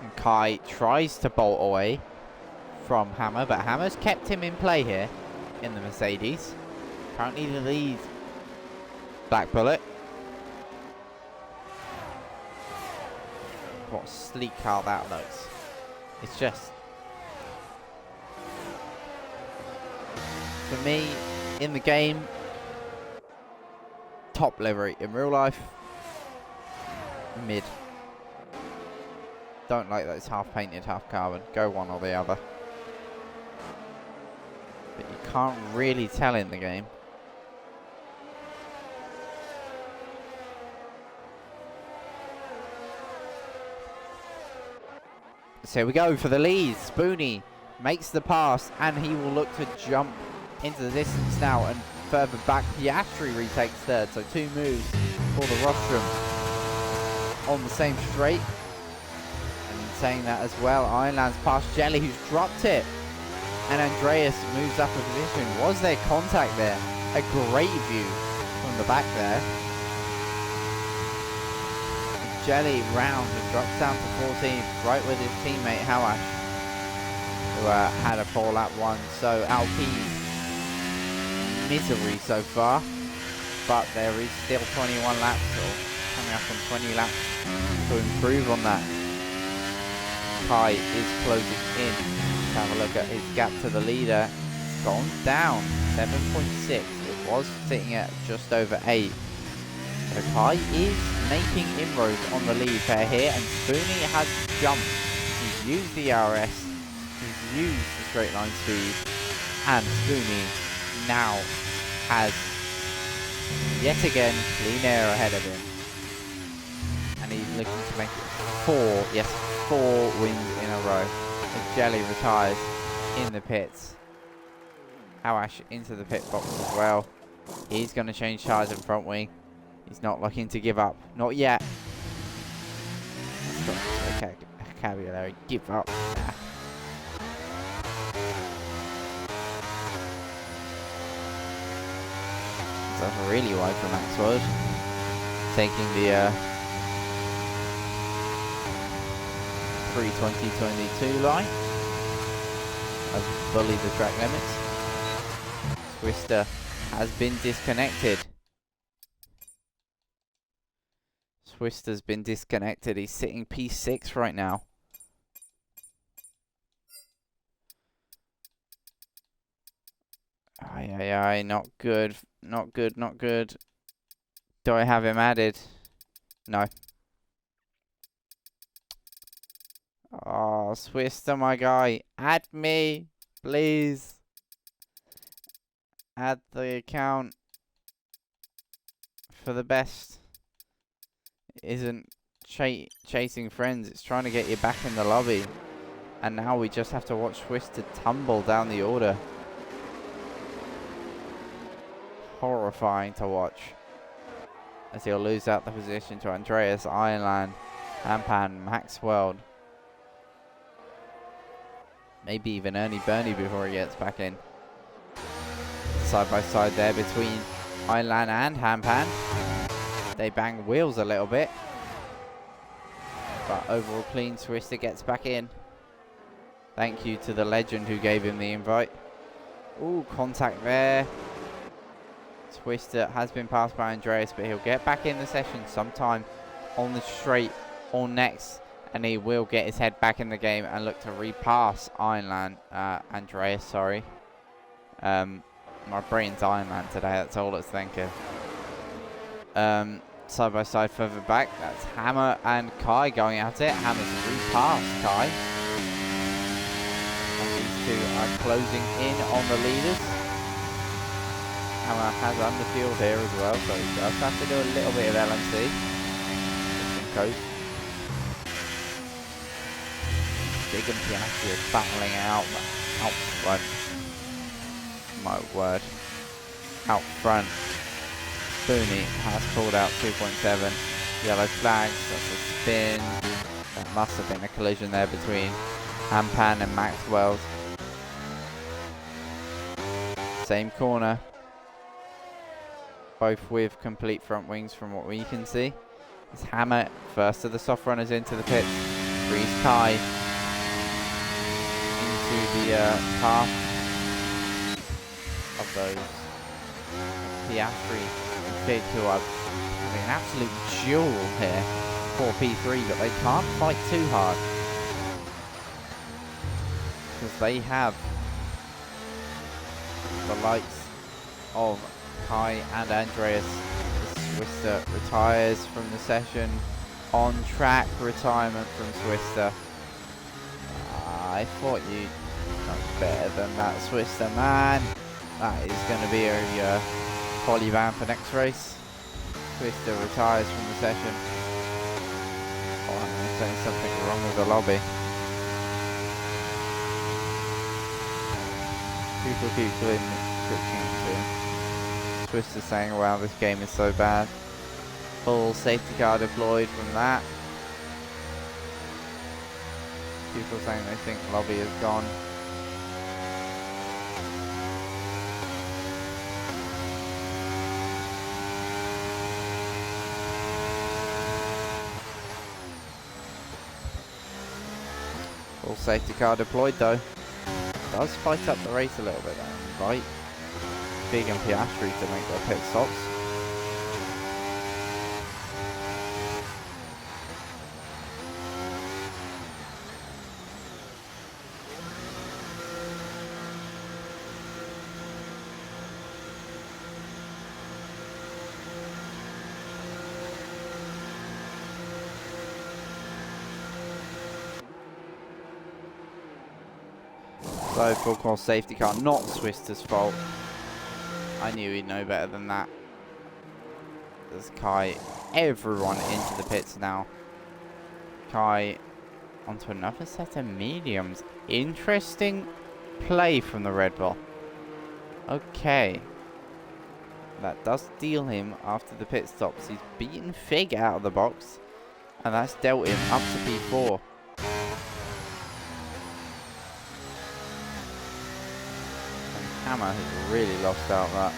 And Kai tries to bolt away from Hammer, but Hammer's kept him in play here in the Mercedes. Currently the lead Black Bullet. What a sleek car that looks. It's just, for me, in the game, top livery. In real life, mid. Don't like that it's half painted, half carbon. Go one or the other. But you can't really tell in the game. So here we go for the lead. Spoonie makes the pass and he will look to jump into the distance now and further back. Piastri retakes third, so 2 moves for the rostrum on the same straight. And saying that as well, Ironland's past Jelly, who's dropped it, and Andreas moves up a position. Was there contact there? A great view from the back there. Jelly round and drops down to 14th, right with his teammate Hawash, who had a poor lap 1. So Alpine misery so far, but there is still 21 laps, or coming up on 20 laps to improve on that. Kai is closing in. Let's have a look at his gap to the leader. It's gone down 7.6. It was sitting at just over 8. So Kai is making inroads on the lead pair here, and Spoonie has jumped. He's used the RS, he's used the straight line speed, and Spoonie now has yet again clean air ahead of him. And he's looking to make it 4 wins in a row. As Jelly retires in the pits. Hawash into the pit box as well. He's going to change tyres in front wing. He's not looking to give up. Not yet. Vocabulary. Give up. Nah. That's really wide for Maxwell. Taking the pre-2022 line. I've bullied the track limits. Twister has been disconnected. Twister's been disconnected. He's sitting P6 right now. Aye, not good. Not good, not good. Do I have him added? No. Oh, Twister, my guy. Add me, please. Add the account for the best. It isn't chasing friends, it's trying to get you back in the lobby. And now we just have to watch Twister tumble down the order. Horrifying to watch. As he'll lose out the position to Andreas, Ironland, Ampan, Maxwell. Maybe even Ernie Burney before he gets back in. Side by side there between Ironland and Hampan. They bang wheels a little bit. But overall clean. Twister gets back in. Thank you to the legend who gave him the invite. Ooh, contact there. Twister has been passed by Andreas, but he'll get back in the session sometime on the straight or next, and he will get his head back in the game and look to repass Andreas, sorry. My brain's Ironman today, that's all it's thinking. Side by side further back, that's Hammer and Kai going at it. Hammer's repassed Kai. And these two are closing in on the leaders. Hammer has underfield here as well, so he does have to do a little bit of LMC. Coast. Big and Piastri are battling out front. My word. Out front. Spoonie has pulled out 2.7. Yellow flags, that's a spin. That must have been a collision there between Hampan and Maxwell's. Same corner. Both with complete front wings from what we can see. It's Hammer, first of the soft runners into the pits. Frees Kai into the path of those Piastri and Fig, who are having an absolute duel here for P3, but they can't fight too hard because they have the likes of Kai and Andreas. Twister retires from the session. On track retirement from Twister. I thought you'd done better than that, Twister, man. That is going to be a quali ban for next race. Twister retires from the session. Oh, I'm saying something wrong with the lobby. People keep switching to Twister saying, wow, this game is so bad. Full safety car deployed from that. People saying they think lobby is gone. Full safety car deployed though. Does spice up the race a little bit though, right? Big and Piastri to make their pit stops. So full course safety car, not Twister's fault. I knew he'd know better than that. There's Kai, everyone into the pits now. Kai onto another set of mediums. Interesting play from the Red Bull. Okay. That does deal him after the pit stops. He's beaten Fig out of the box. And that's dealt him up to P4. Hammer has really lost out that.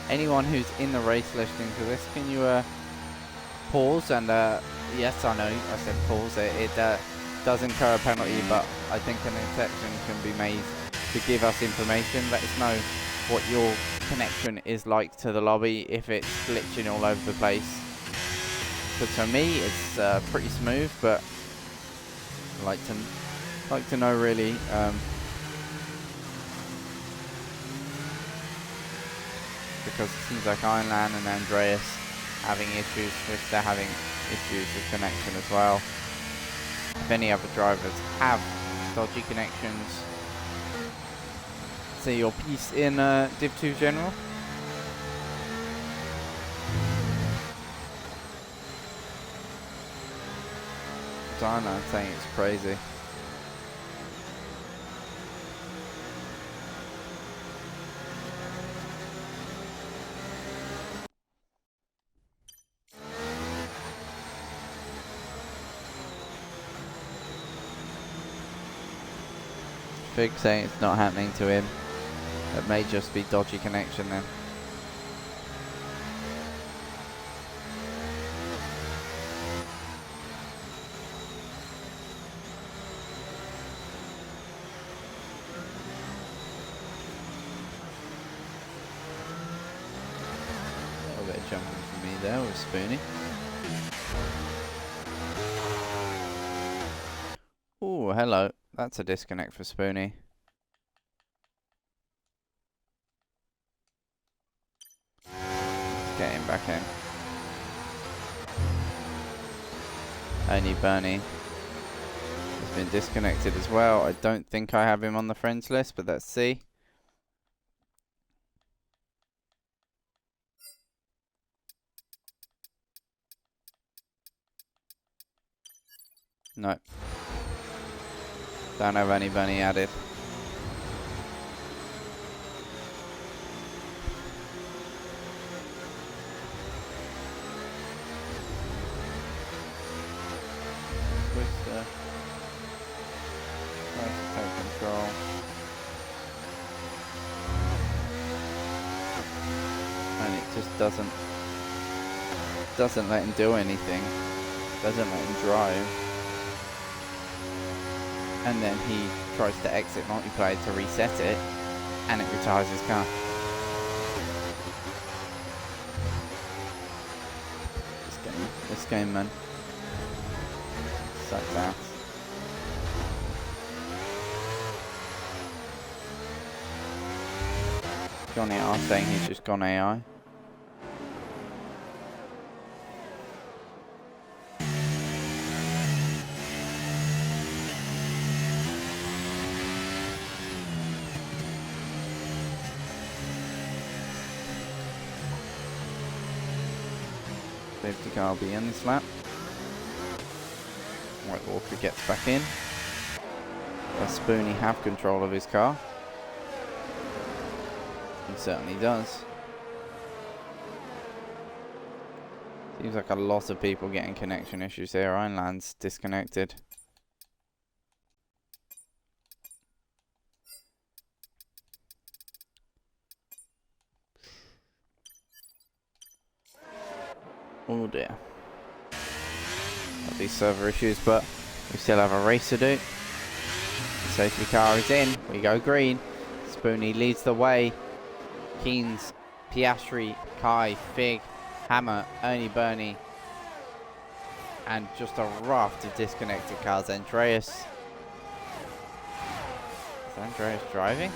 Anyone who's in the race listening to this, can you pause and yes, I know I said pause. It does incur a penalty, but I think an exception can be made to give us information. Let us know what your connection is like to the lobby, if it's glitching all over the place. Because for me, it's pretty smooth, but I'd like to know really. Because it seems like Ironland and Andreas having issues, Twister having issues with connection as well. If any other drivers have dodgy connections, say your piece in Div 2 General. I'm saying it's crazy. Fig saying it's not happening to him. It may just be dodgy connection then. A little bit of jumping for me there with Spoonie. Oh, hello. That's a disconnect for Spoonie. Let's get him back in. Only Bernie has been disconnected as well. I don't think I have him on the friends list, but let's see. No. Don't have any Bernie added. Twister. Tries to take control. And it just doesn't let him do anything. Doesn't let him drive. And then he tries to exit multiplayer to reset it, and it retires his car. This game, man, sucks ass. Johnny R saying he's just gone AI. Safety car will be in this lap. White Walker gets back in. Does Spoonie have control of his car? He certainly does. Seems like a lot of people getting connection issues here. Ironland's disconnected. Oh dear. Got these server issues, but we still have a race to do. The safety car is in. We go green. Spoonie leads the way. Keynes, Piastri, Kai, Fig, Hammer, Ernie Bernie, and just a raft of disconnected cars. Andreas. Is Andreas driving?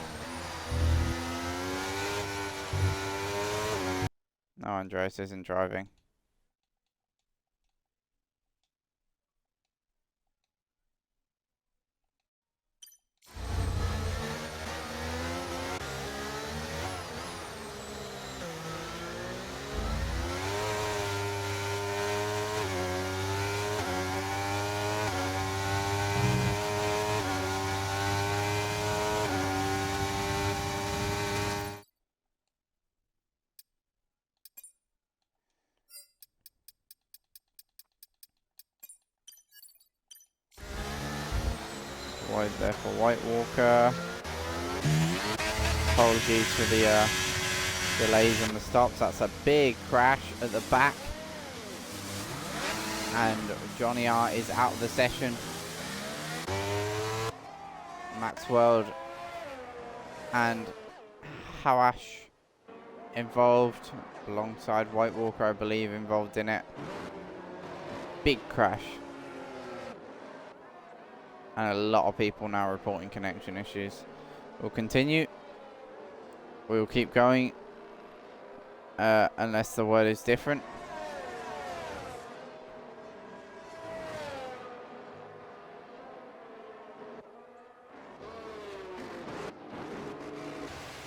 No, Andreas isn't driving. Wide there for White Walker. Apologies for the delays on the stops. That's a big crash at the back. And Johnny R is out of the session. Max World and Hawash involved alongside White Walker, I believe, involved in it. Big crash. And a lot of people now reporting connection issues. We'll continue. We'll keep going. Unless the word is different.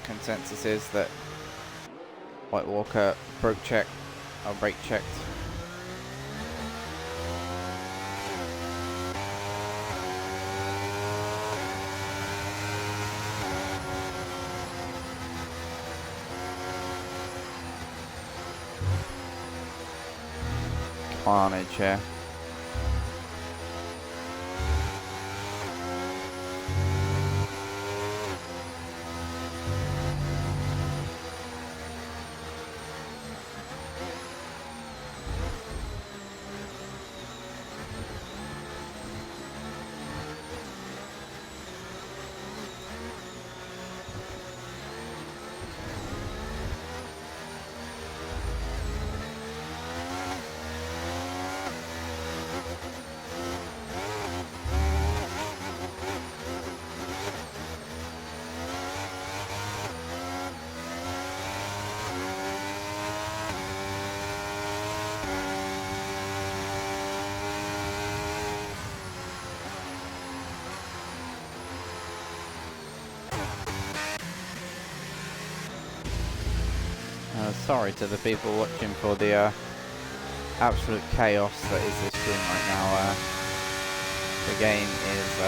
Consensus is that White Walker brake checked. Carnage here. Sorry to the people watching for the absolute chaos that is this stream right now. The game is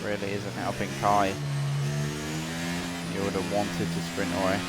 really isn't helping Kai. You would have wanted to sprint away.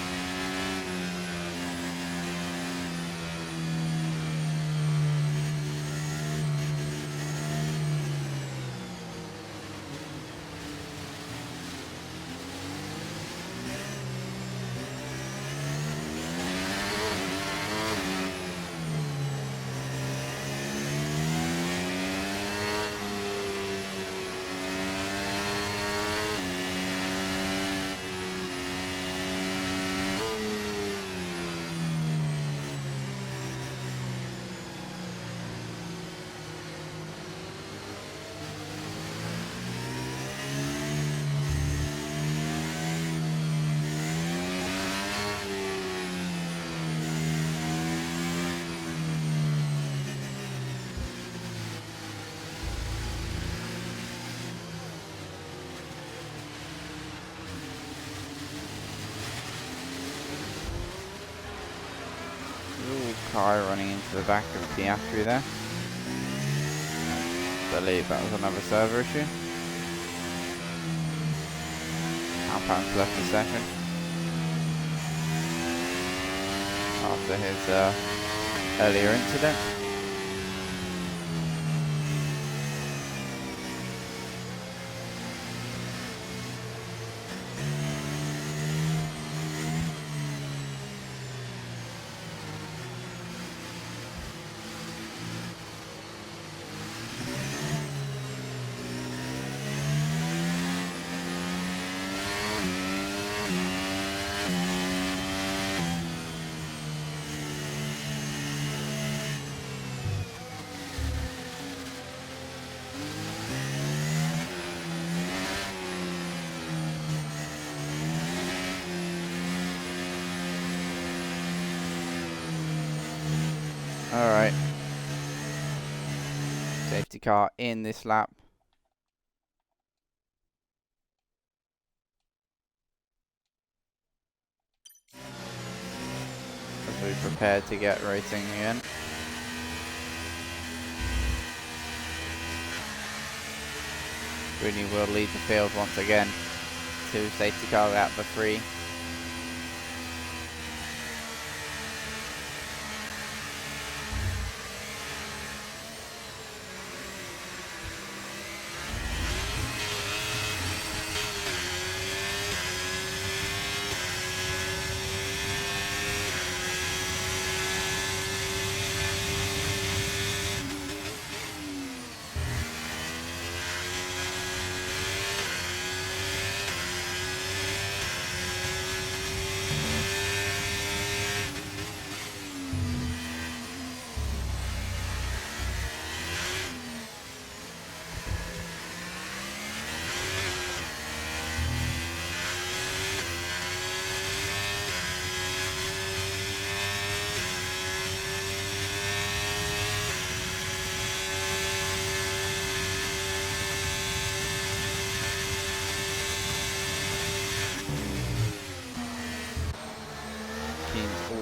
Kai running into the back of Piastri there. I believe that was another server issue. Alpine's left a second after his earlier incident. Alright. Safety car in this lap. As we prepare to get racing again. Rooney will lead the field once again. 2 safety cars out for 3.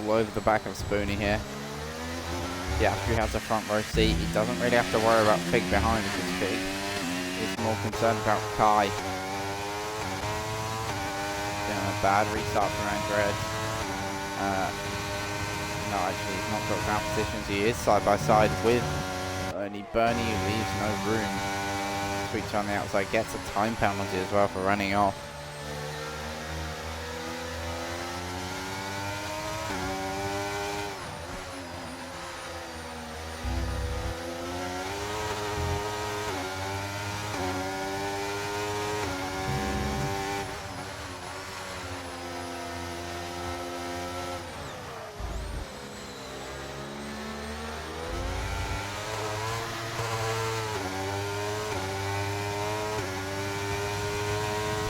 All over the back of Spoonie here. Yeah, he has a front row seat. He doesn't really have to worry about Fig behind him because Fig is more concerned about Kai. Doing a bad restart from Andreas. No, actually, he's not got ground positions. He is side by side with Bernie. Bernie leaves no room. Switch on the outside, gets a time penalty as well for running off.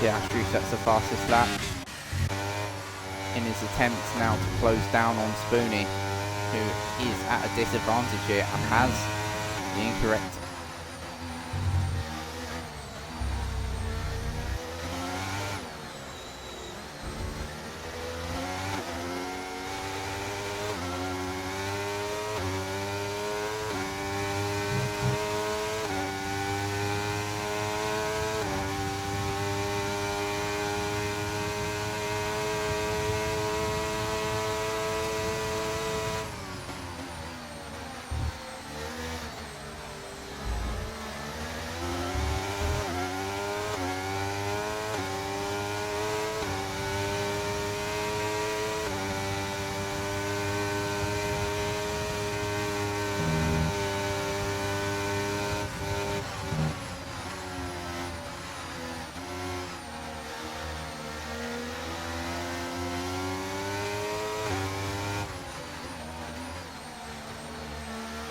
Piastri sets the fastest lap in his attempts now to close down on Spoonie, who is at a disadvantage here and has the incorrect.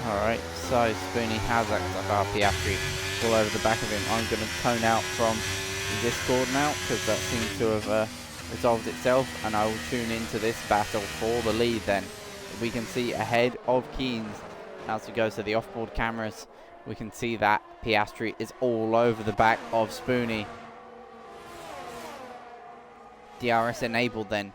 Alright, so Spoonie has Piastri all over the back of him. I'm going to tone out from the Discord now, because that seems to have resolved itself, and I will tune into this battle for the lead then. We can see ahead of Keynes, as we go to the off-board cameras, we can see that Piastri is all over the back of Spoonie. DRS enabled then.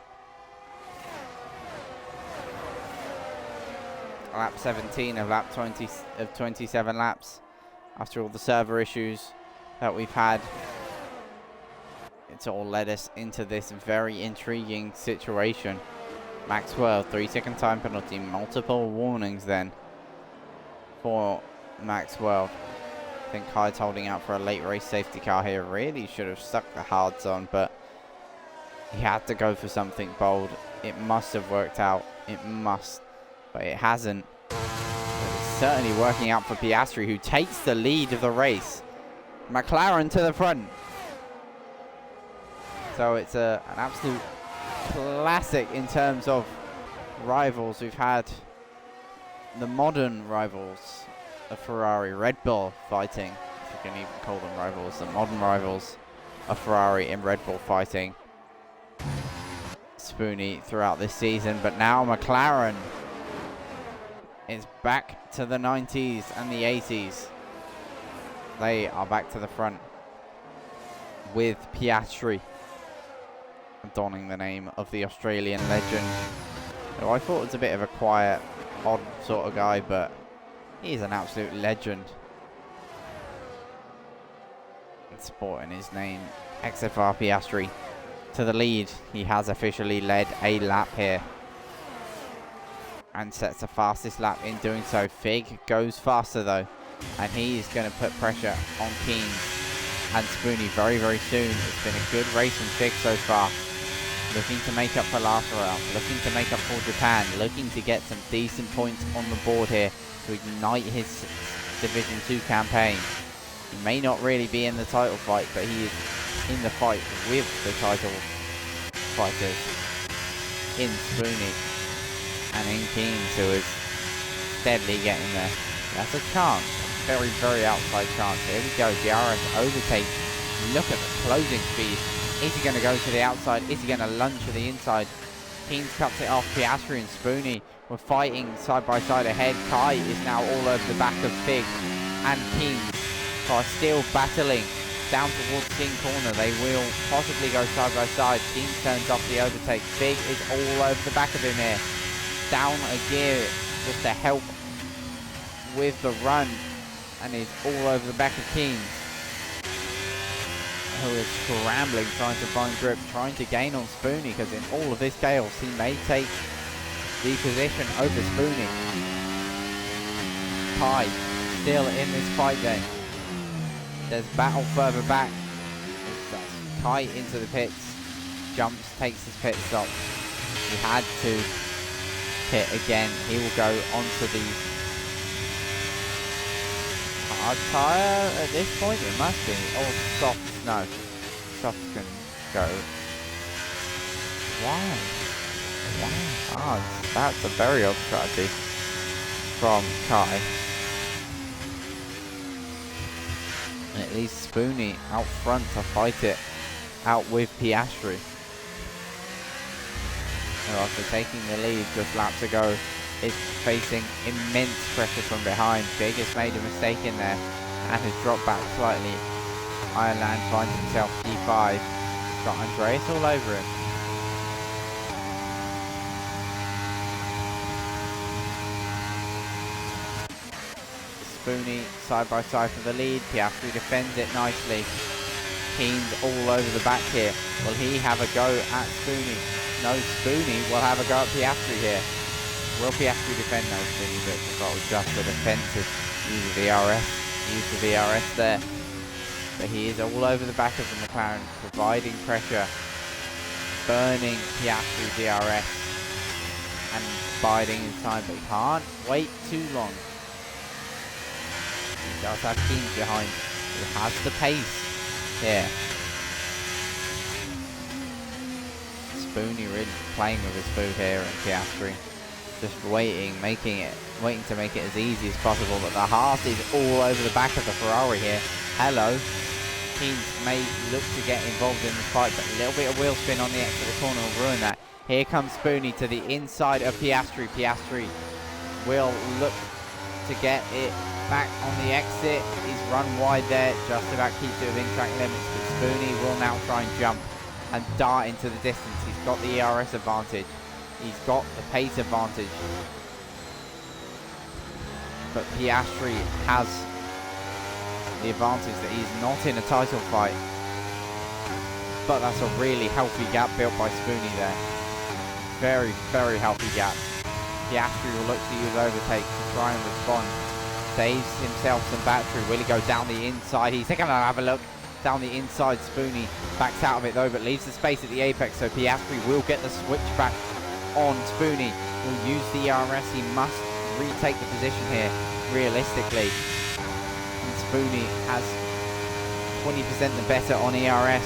Lap 17 of lap 20 of 27 laps after all the server issues that we've had. It's all led us into this very intriguing situation. Maxwell, 3-second time penalty, multiple warnings then for Maxwell. I think Hyde's holding out for a late race safety car here. Really should have stuck the hards on, but he had to go for something bold. It must have worked out. It must. But it hasn't. But it's certainly working out for Piastri, who takes the lead of the race. McLaren to the front. So it's an absolute classic in terms of rivals. We've had the modern rivals of Ferrari, Red Bull fighting, if you can even call them rivals, the modern rivals of Ferrari and Red Bull fighting Spoonie throughout this season. But now McLaren is back to the 90s and the 80s. They are back to the front with Piastri donning the name of the Australian legend, who I thought was a bit of a quiet, odd sort of guy, but he's an absolute legend. And sporting his name, XFR Piastri to the lead. He has officially led a lap here and sets the fastest lap in doing so. Fig goes faster though, and he's going to put pressure on Keynes and Spoonie very, very soon. It's been a good race from Fig so far. Looking to make up for last round, looking to make up for Japan, looking to get some decent points on the board here to ignite his Division 2 campaign. He may not really be in the title fight, but he is in the fight with the title fighters in Spoonie and in Keynes, who is steadily getting there. That's a chance, a very, very outside chance. Here we go, DRS overtake. Look at the closing speed. Is he going to go to the outside? Is he going to lunge to the inside? Keynes cuts it off. Piastri and Spoonie were fighting side by side ahead. Kai is now all over the back of Fig and Keynes are still battling down towards King Corner. They will possibly go side by side. Keynes turns off the overtake. Fig is all over the back of him here. Down a gear just to help with the run, and is all over the back of Keynes, who is scrambling, trying to find grip, trying to gain on Spoonie, because in all of this chaos he may take the position over Spoonie. Kai still in this fight then. There's battle further back. Kai into the pits, jumps, takes his pit stop. He had to pit again. He will go onto the hard tyre at this point. It must be. Oh, soft. No, soft can go. Why? Hard. That's a very odd strategy from Kai. And at least Spoonie out front to fight it out with Piastri. And after taking the lead just laps ago, is facing immense pressure from behind. Big has made a mistake in there and has dropped back slightly. Ireland finds himself P5. Got Andreas all over him. Spoonie side by side for the lead. Piastri defends it nicely. Keen's all over the back here. Will he have a go at Spoonie? No, Spoonie will have a go at Piastri here. Will Piastri defend? No, Spoonie, but got just the defensive use of VRS. Use the VRS there. But he is all over the back of the McLaren, providing pressure, burning Piastri's DRS and biding his time, but he can't wait too long. He does have Keane behind, who has the pace here. Spoonie really playing with his food here, and Piastri just waiting to make it as easy as possible, but the Haas is all over the back of the Ferrari here. Hello. Keane may look to get involved in the fight, but a little bit of wheel spin on the exit of the corner will ruin that. Here comes Spoonie to the inside of Piastri. Piastri will look to get it back on the exit. He's run wide there, just about keeps it within track limits, but Spoonie will now try and jump and dart into the distance. He's got the ERS advantage. He's got the pace advantage. But Piastri has the advantage that he's not in a title fight. But that's a really healthy gap built by Spoonie there. Very, very healthy gap. Piastri will look to use overtake to try and respond. Saves himself some battery. Will he go down the inside? He's going to have a look down the inside. Spoonie backs out of it though, but leaves the space at the apex, so Piastri will get the switch back on Spoonie. Will use the ERS. He must retake the position here, realistically. Spoonie has 20% the better on ERS,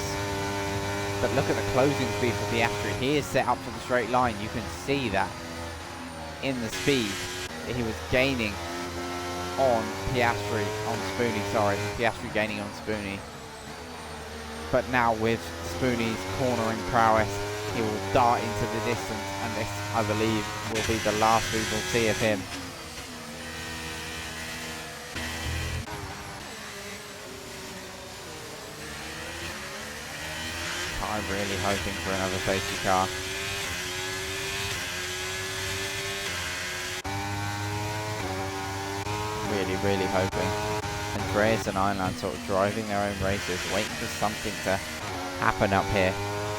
but look at the closing speed for Piastri. He is set up for the straight line. You can see that in the speed that he was gaining on Piastri, on Spoonie, sorry. Piastri gaining on Spoonie. But now with Spoonie's cornering prowess, he will dart into the distance, and this, I believe, will be the last we will see of him. I'm really hoping for another safety car. Really, really hoping. Andreas and Ireland sort of driving their own races, waiting for something to happen up here.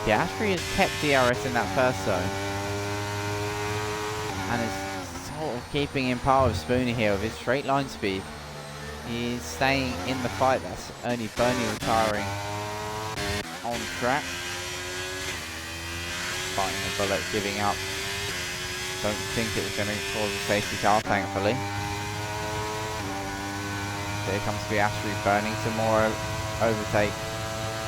Piastri has kept DRS in that first zone and is sort of keeping in par with Spoonie here with his straight line speed. He's staying in the fight. That's only Bernie retiring on track. Fighting the bullet, giving up. Don't think it was going to cause a safety car, thankfully. Here comes Piastri burning some more overtake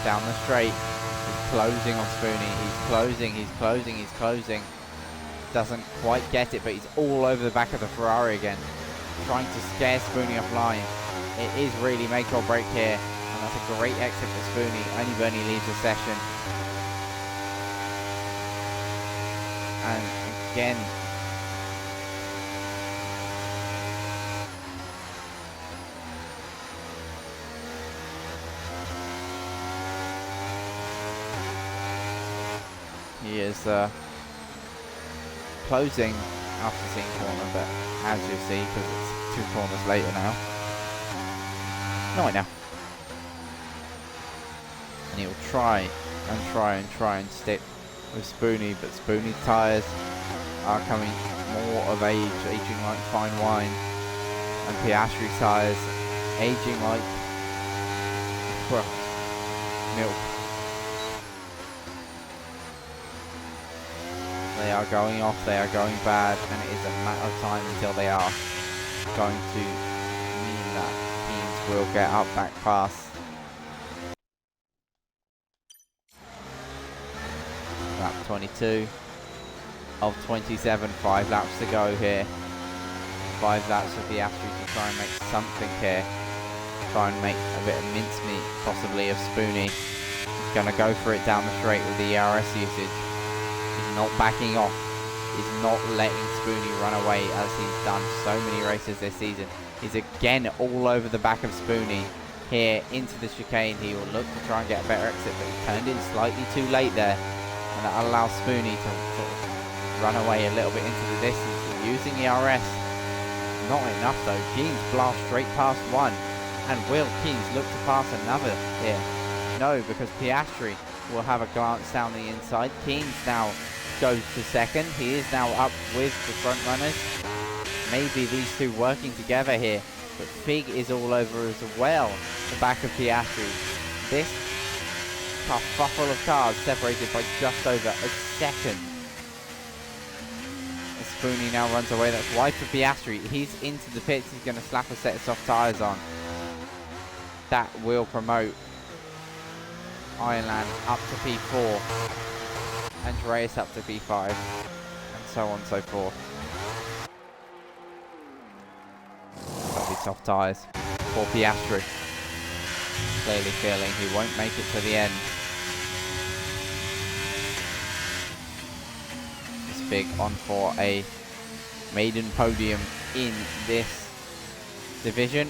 down the straight. He's closing on Spoonie. He's closing, he's closing, he's closing. Doesn't quite get it, but he's all over the back of the Ferrari again, trying to scare Spoonie offline. It is really make or break here, and that's a great exit for Spoonie. Only Bernie leaves the session. And again, he is closing after seeing corner, but as you see, because it's 2 corners later now. No, wait now. And he'll try and stick with Spoonie, but Spoonie's tyres are coming more of age, aging like fine wine, and Piastri's tyres aging like, well, milk. They are going off, they are going bad, and it is a matter of time until they are going to mean that teams will get up back fast. Lap 22 of 27, 5 laps to go here. 5 laps for Piastri to try and make something here. Try and make a bit of mincemeat, possibly, of Spoonie. He's going to go for it down the straight with the ERS usage. He's not backing off. He's not letting Spoonie run away as he's done so many races this season. He's again all over the back of Spoonie here into the chicane. He will look to try and get a better exit, but he turned in slightly too late there. And that allows Spoonie to sort of run away a little bit into the distance. Using ERS. Not enough though. Keens blast straight past one. And will Keens look to pass another here? No, because Piastri will have a glance down the inside. Keens now goes to second. He is now up with the front runners. Maybe these two working together here, but Fig is all over as well. The back of Piastri. This kerfuffle of cars separated by just over a second. As Spoonie now runs away. That's wide for Piastri. He's into the pits. He's going to slap a set of soft tyres on. That will promote Ironland up to P4. Andreas up to P5, and so on and so forth. That'll be soft tyres for Piastri. Clearly feeling he won't make it to the end. It's big on for a maiden podium in this division.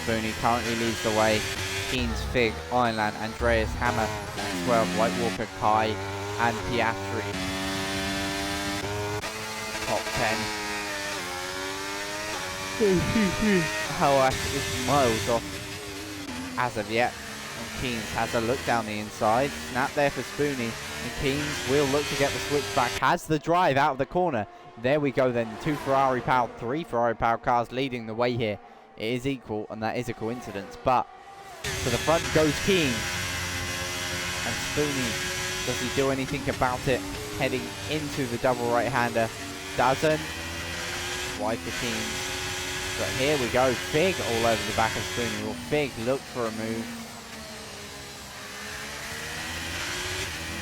Spoonie currently leads the way. Keens, Fig, Ironland, Andreas, Hammer, 12, Whitewalker, Kai, and Piastri. Top 10. However, is miles off as of yet. And Keens has a look down the inside. Snap there for Spoonie. And Keens will look to get the switch back. Has the drive out of the corner. There we go then. 2 Ferrari-powered, 3 Ferrari-powered cars leading the way here. It is equal, and that is a coincidence, but to the front goes Keens. And Spoonie, does he do anything about it? Heading into the double right-hander. Doesn't. Wide for Keens. But here we go. Fig all over the back of Spoonie. Will Fig look for a move?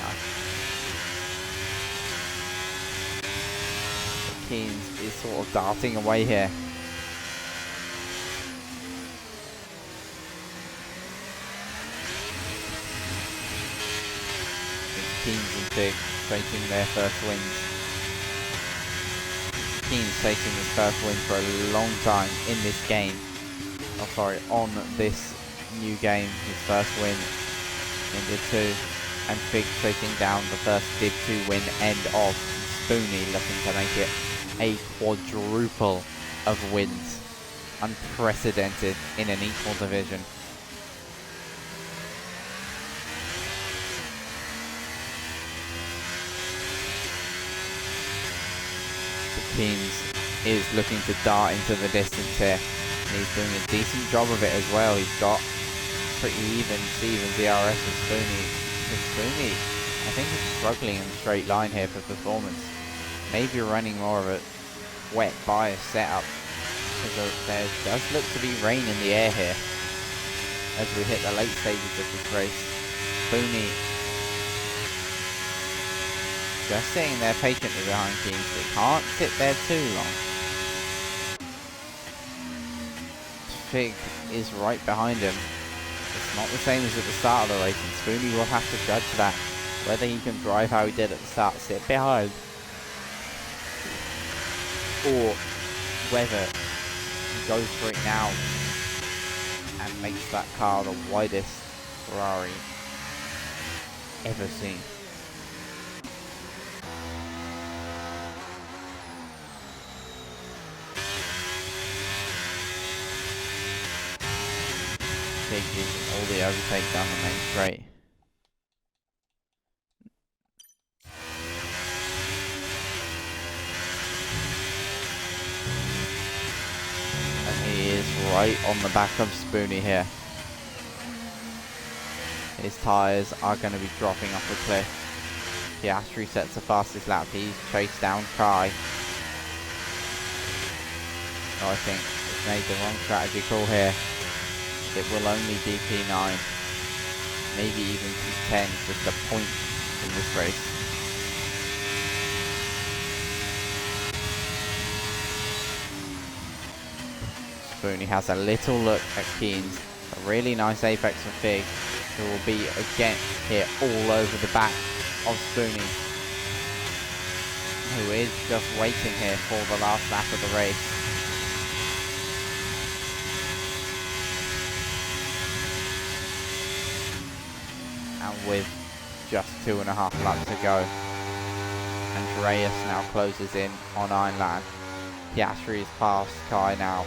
No. Keens is sort of darting away here. Keens and Fig chasing their first wins. Keens chasing his first win for a long time in this game. Oh, sorry, on this new game. His first win in Div 2. And Fig chasing down the first Div 2 win end of. Spoonie looking to make it a quadruple of wins. Unprecedented in an equal division. Keens is looking to dart into the distance here. And he's doing a decent job of it as well. He's got pretty even Stevens, DRS and Spoonie. So Spoonie, I think, is struggling in the straight line here for performance. Maybe running more of a wet bias setup. Because there does look to be rain in the air here as we hit the late stages of this race. Spoonie just sitting there patiently behind Keens. They can't sit there too long. Fig is right behind him. It's not the same as at the start of the race, and Spoonie will have to judge that. Whether he can drive how he did at the start, sit behind, or whether he goes for it now and makes that car the widest Ferrari ever seen. Using all the overtake down the main straight. And he is right on the back of Spoonie here. His tyres are going to be dropping off the cliff. Piastri sets the fastest lap. He's chased down Kai. So I think he's made the wrong strategy call here. It will only be P9, maybe even P10, just a point in this race. Spoonie has a little look at Keens. A really nice apex from Fig, who will be again here all over the back of Spoonie, who is just waiting here for the last lap of the race. And with just 2.5 laps to go, Andreas now closes in on Ironland. Piastri is past Kai now.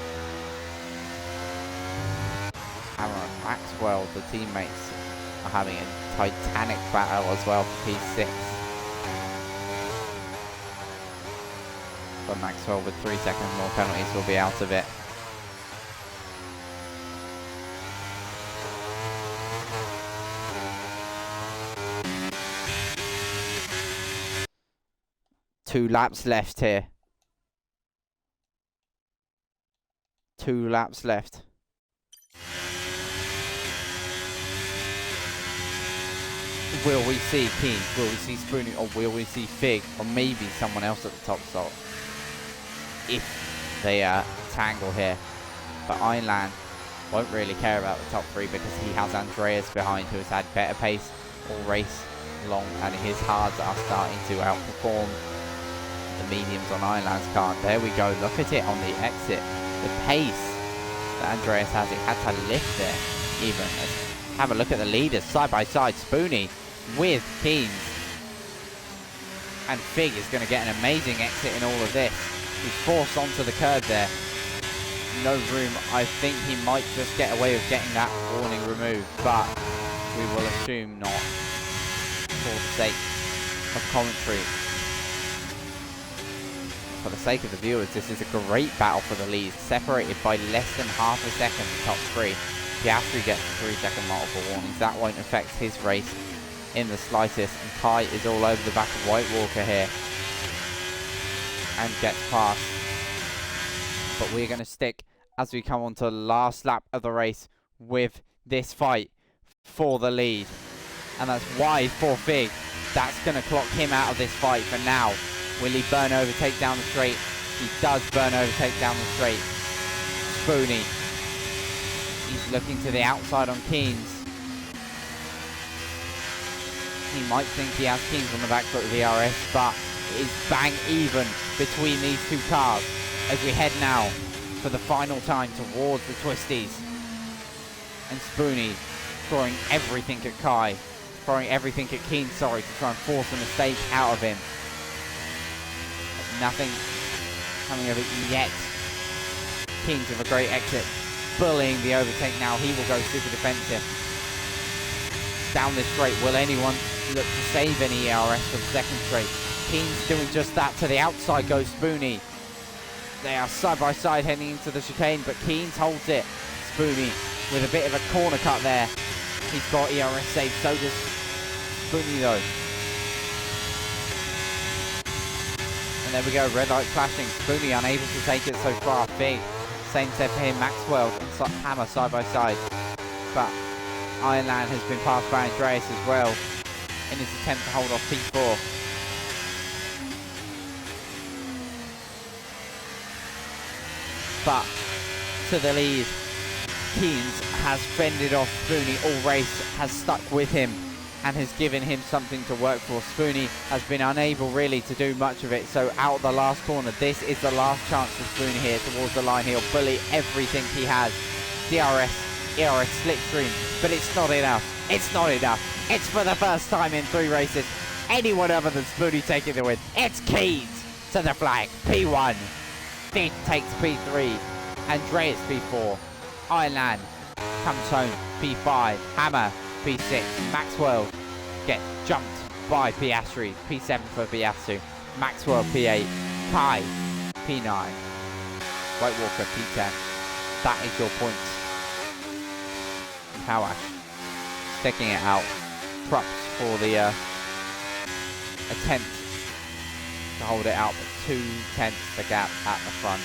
Hammer and Maxwell, the teammates, are having a titanic battle as well for P6. But Maxwell with 3 seconds more penalties will be out of it. Two laps left here. 2 laps left. Will we see Keen? Will we see Spoonie? Or will we see Fig? Or maybe someone else at the top slot? If they tangle here. But Ironland won't really care about the top 3 because he has Andreas behind, who has had better pace all race long, and his hards are starting to outperform the mediums on Ironland's car. There we go, look at it on the exit. The pace that Andreas has, it had to lift there even. Let's have a look at the leaders side by side. Spoonie with Keens. And Fig is going to get an amazing exit in all of this. He's forced onto the curb there. No room. I think he might just get away with getting that warning removed, but we will assume not for the sake of commentary. For the sake of the viewers, this is a great battle for the lead, separated by less than half a second, the top 3. Piastri gets 3-second multiple warnings. That won't affect his race in the slightest. And Kai is all over the back of White Walker here and gets past. But we're going to stick, as we come on to the last lap of the race, with this fight for the lead. And that's wide for Fig. That's going to clock him out of this fight for now. Will he burn overtake down the straight? He does burn overtake down the straight. Spoonie. He's looking to the outside on Keens. He might think he has Keens on the back foot of the RS, but it is bang even between these two cars as we head now for the final time towards the twisties. And Spoonie throwing everything at Kai, throwing everything at Keens, sorry, to try and force a mistake out of him. But nothing coming of it yet. Keens with a great exit, bullying the overtake now. He will go super defensive. Down this straight, will anyone look to save any ERS for the second straight? Keens doing just that. To the outside goes Spoonie. They are side by side heading into the chicane, but Keens holds it. Spoonie with a bit of a corner cut there. He's got ERS saved, so does Spoonie though. And there we go, red light flashing. Spoonie unable to take it so far. Big. Same set for him. Maxwell and Hammer side by side. But Ironland has been passed by Andreas as well in his attempt to hold off P4. But to the lead, Keens has fended off Spoonie all race, has stuck with him and has given him something to work for. Spoonie has been unable really to do much of it, so out the last corner, this is the last chance for Spoonie here towards the line. He'll bully everything he has. DRS, ERS, slipstream, but it's not enough. It's not enough. It's for the first time in 3 races. Anyone other than Spoonie taking the win. It's Keens to the flag. P1. Fig takes P3. Andreas P4. Ironland comes home P5. Hammer P6. Maxwell gets jumped by Piastri. P7 for Piastri. Maxwell P8. Kai P9. White Walker P10. That is your points. Kawash sticking it out. Props for the attempt to hold it out, but 2/10 the gap at the front.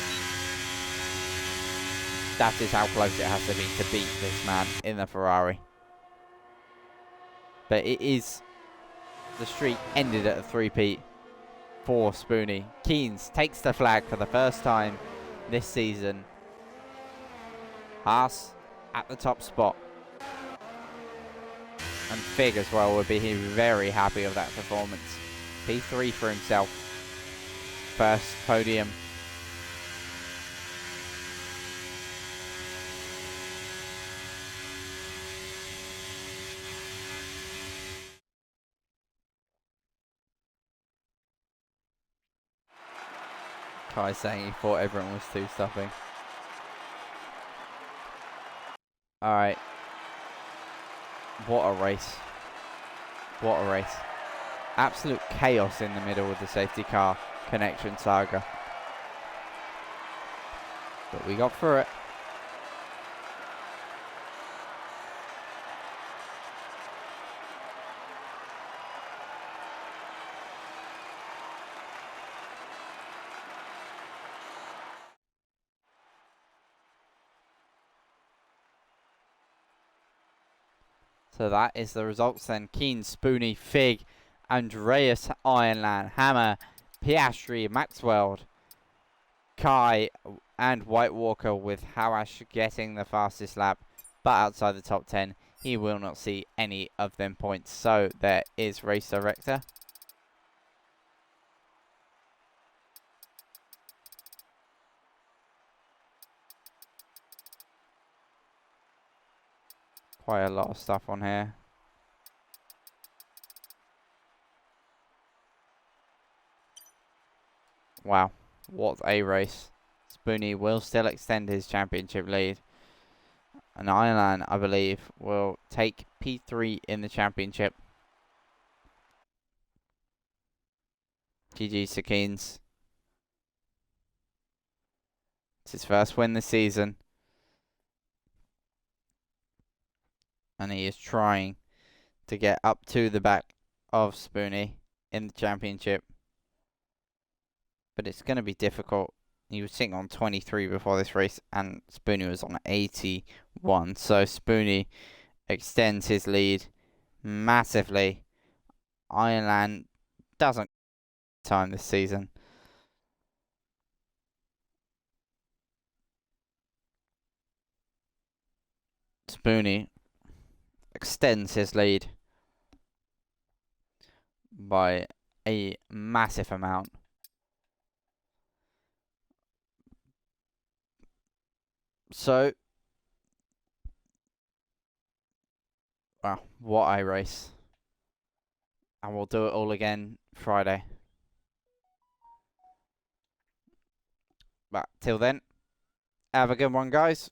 That is how close it has to be to beat this man in the Ferrari. But it is, the streak ended at a 3-peat for Spoonie. Keens takes the flag for the first time this season. Haas at the top spot. And Fig as well would be very happy with that performance. P3 for himself. First podium. Kai saying he thought everyone was two-stopping. Alright. What a race. What a race. Absolute chaos in the middle with the safety car connection saga. But we got through it. So that is the results then. Keen, Spoonie, Fig, Andreas, Ironland, Hammer, Piastri, Maxwell, Kai and White Walker, with Hawash getting the fastest lap, but outside the top 10. He will not see any of them points. So there is race director. Quite a lot of stuff on here. Wow, what a race. Spoonie will still extend his championship lead. And Ironland, I believe, will take P3 in the championship. GG Sakines. It's his first win this season. And he is trying to get up to the back of Spoonie in the championship. But it's going to be difficult. He was sitting on 23 before this race, and Spoonie was on 81. So Spoonie extends his lead massively. Ironland doesn't time this season. Spoonie extends his lead by a massive amount. So, wow, what a race. And we'll do it all again Friday. But till then, have a good one, guys.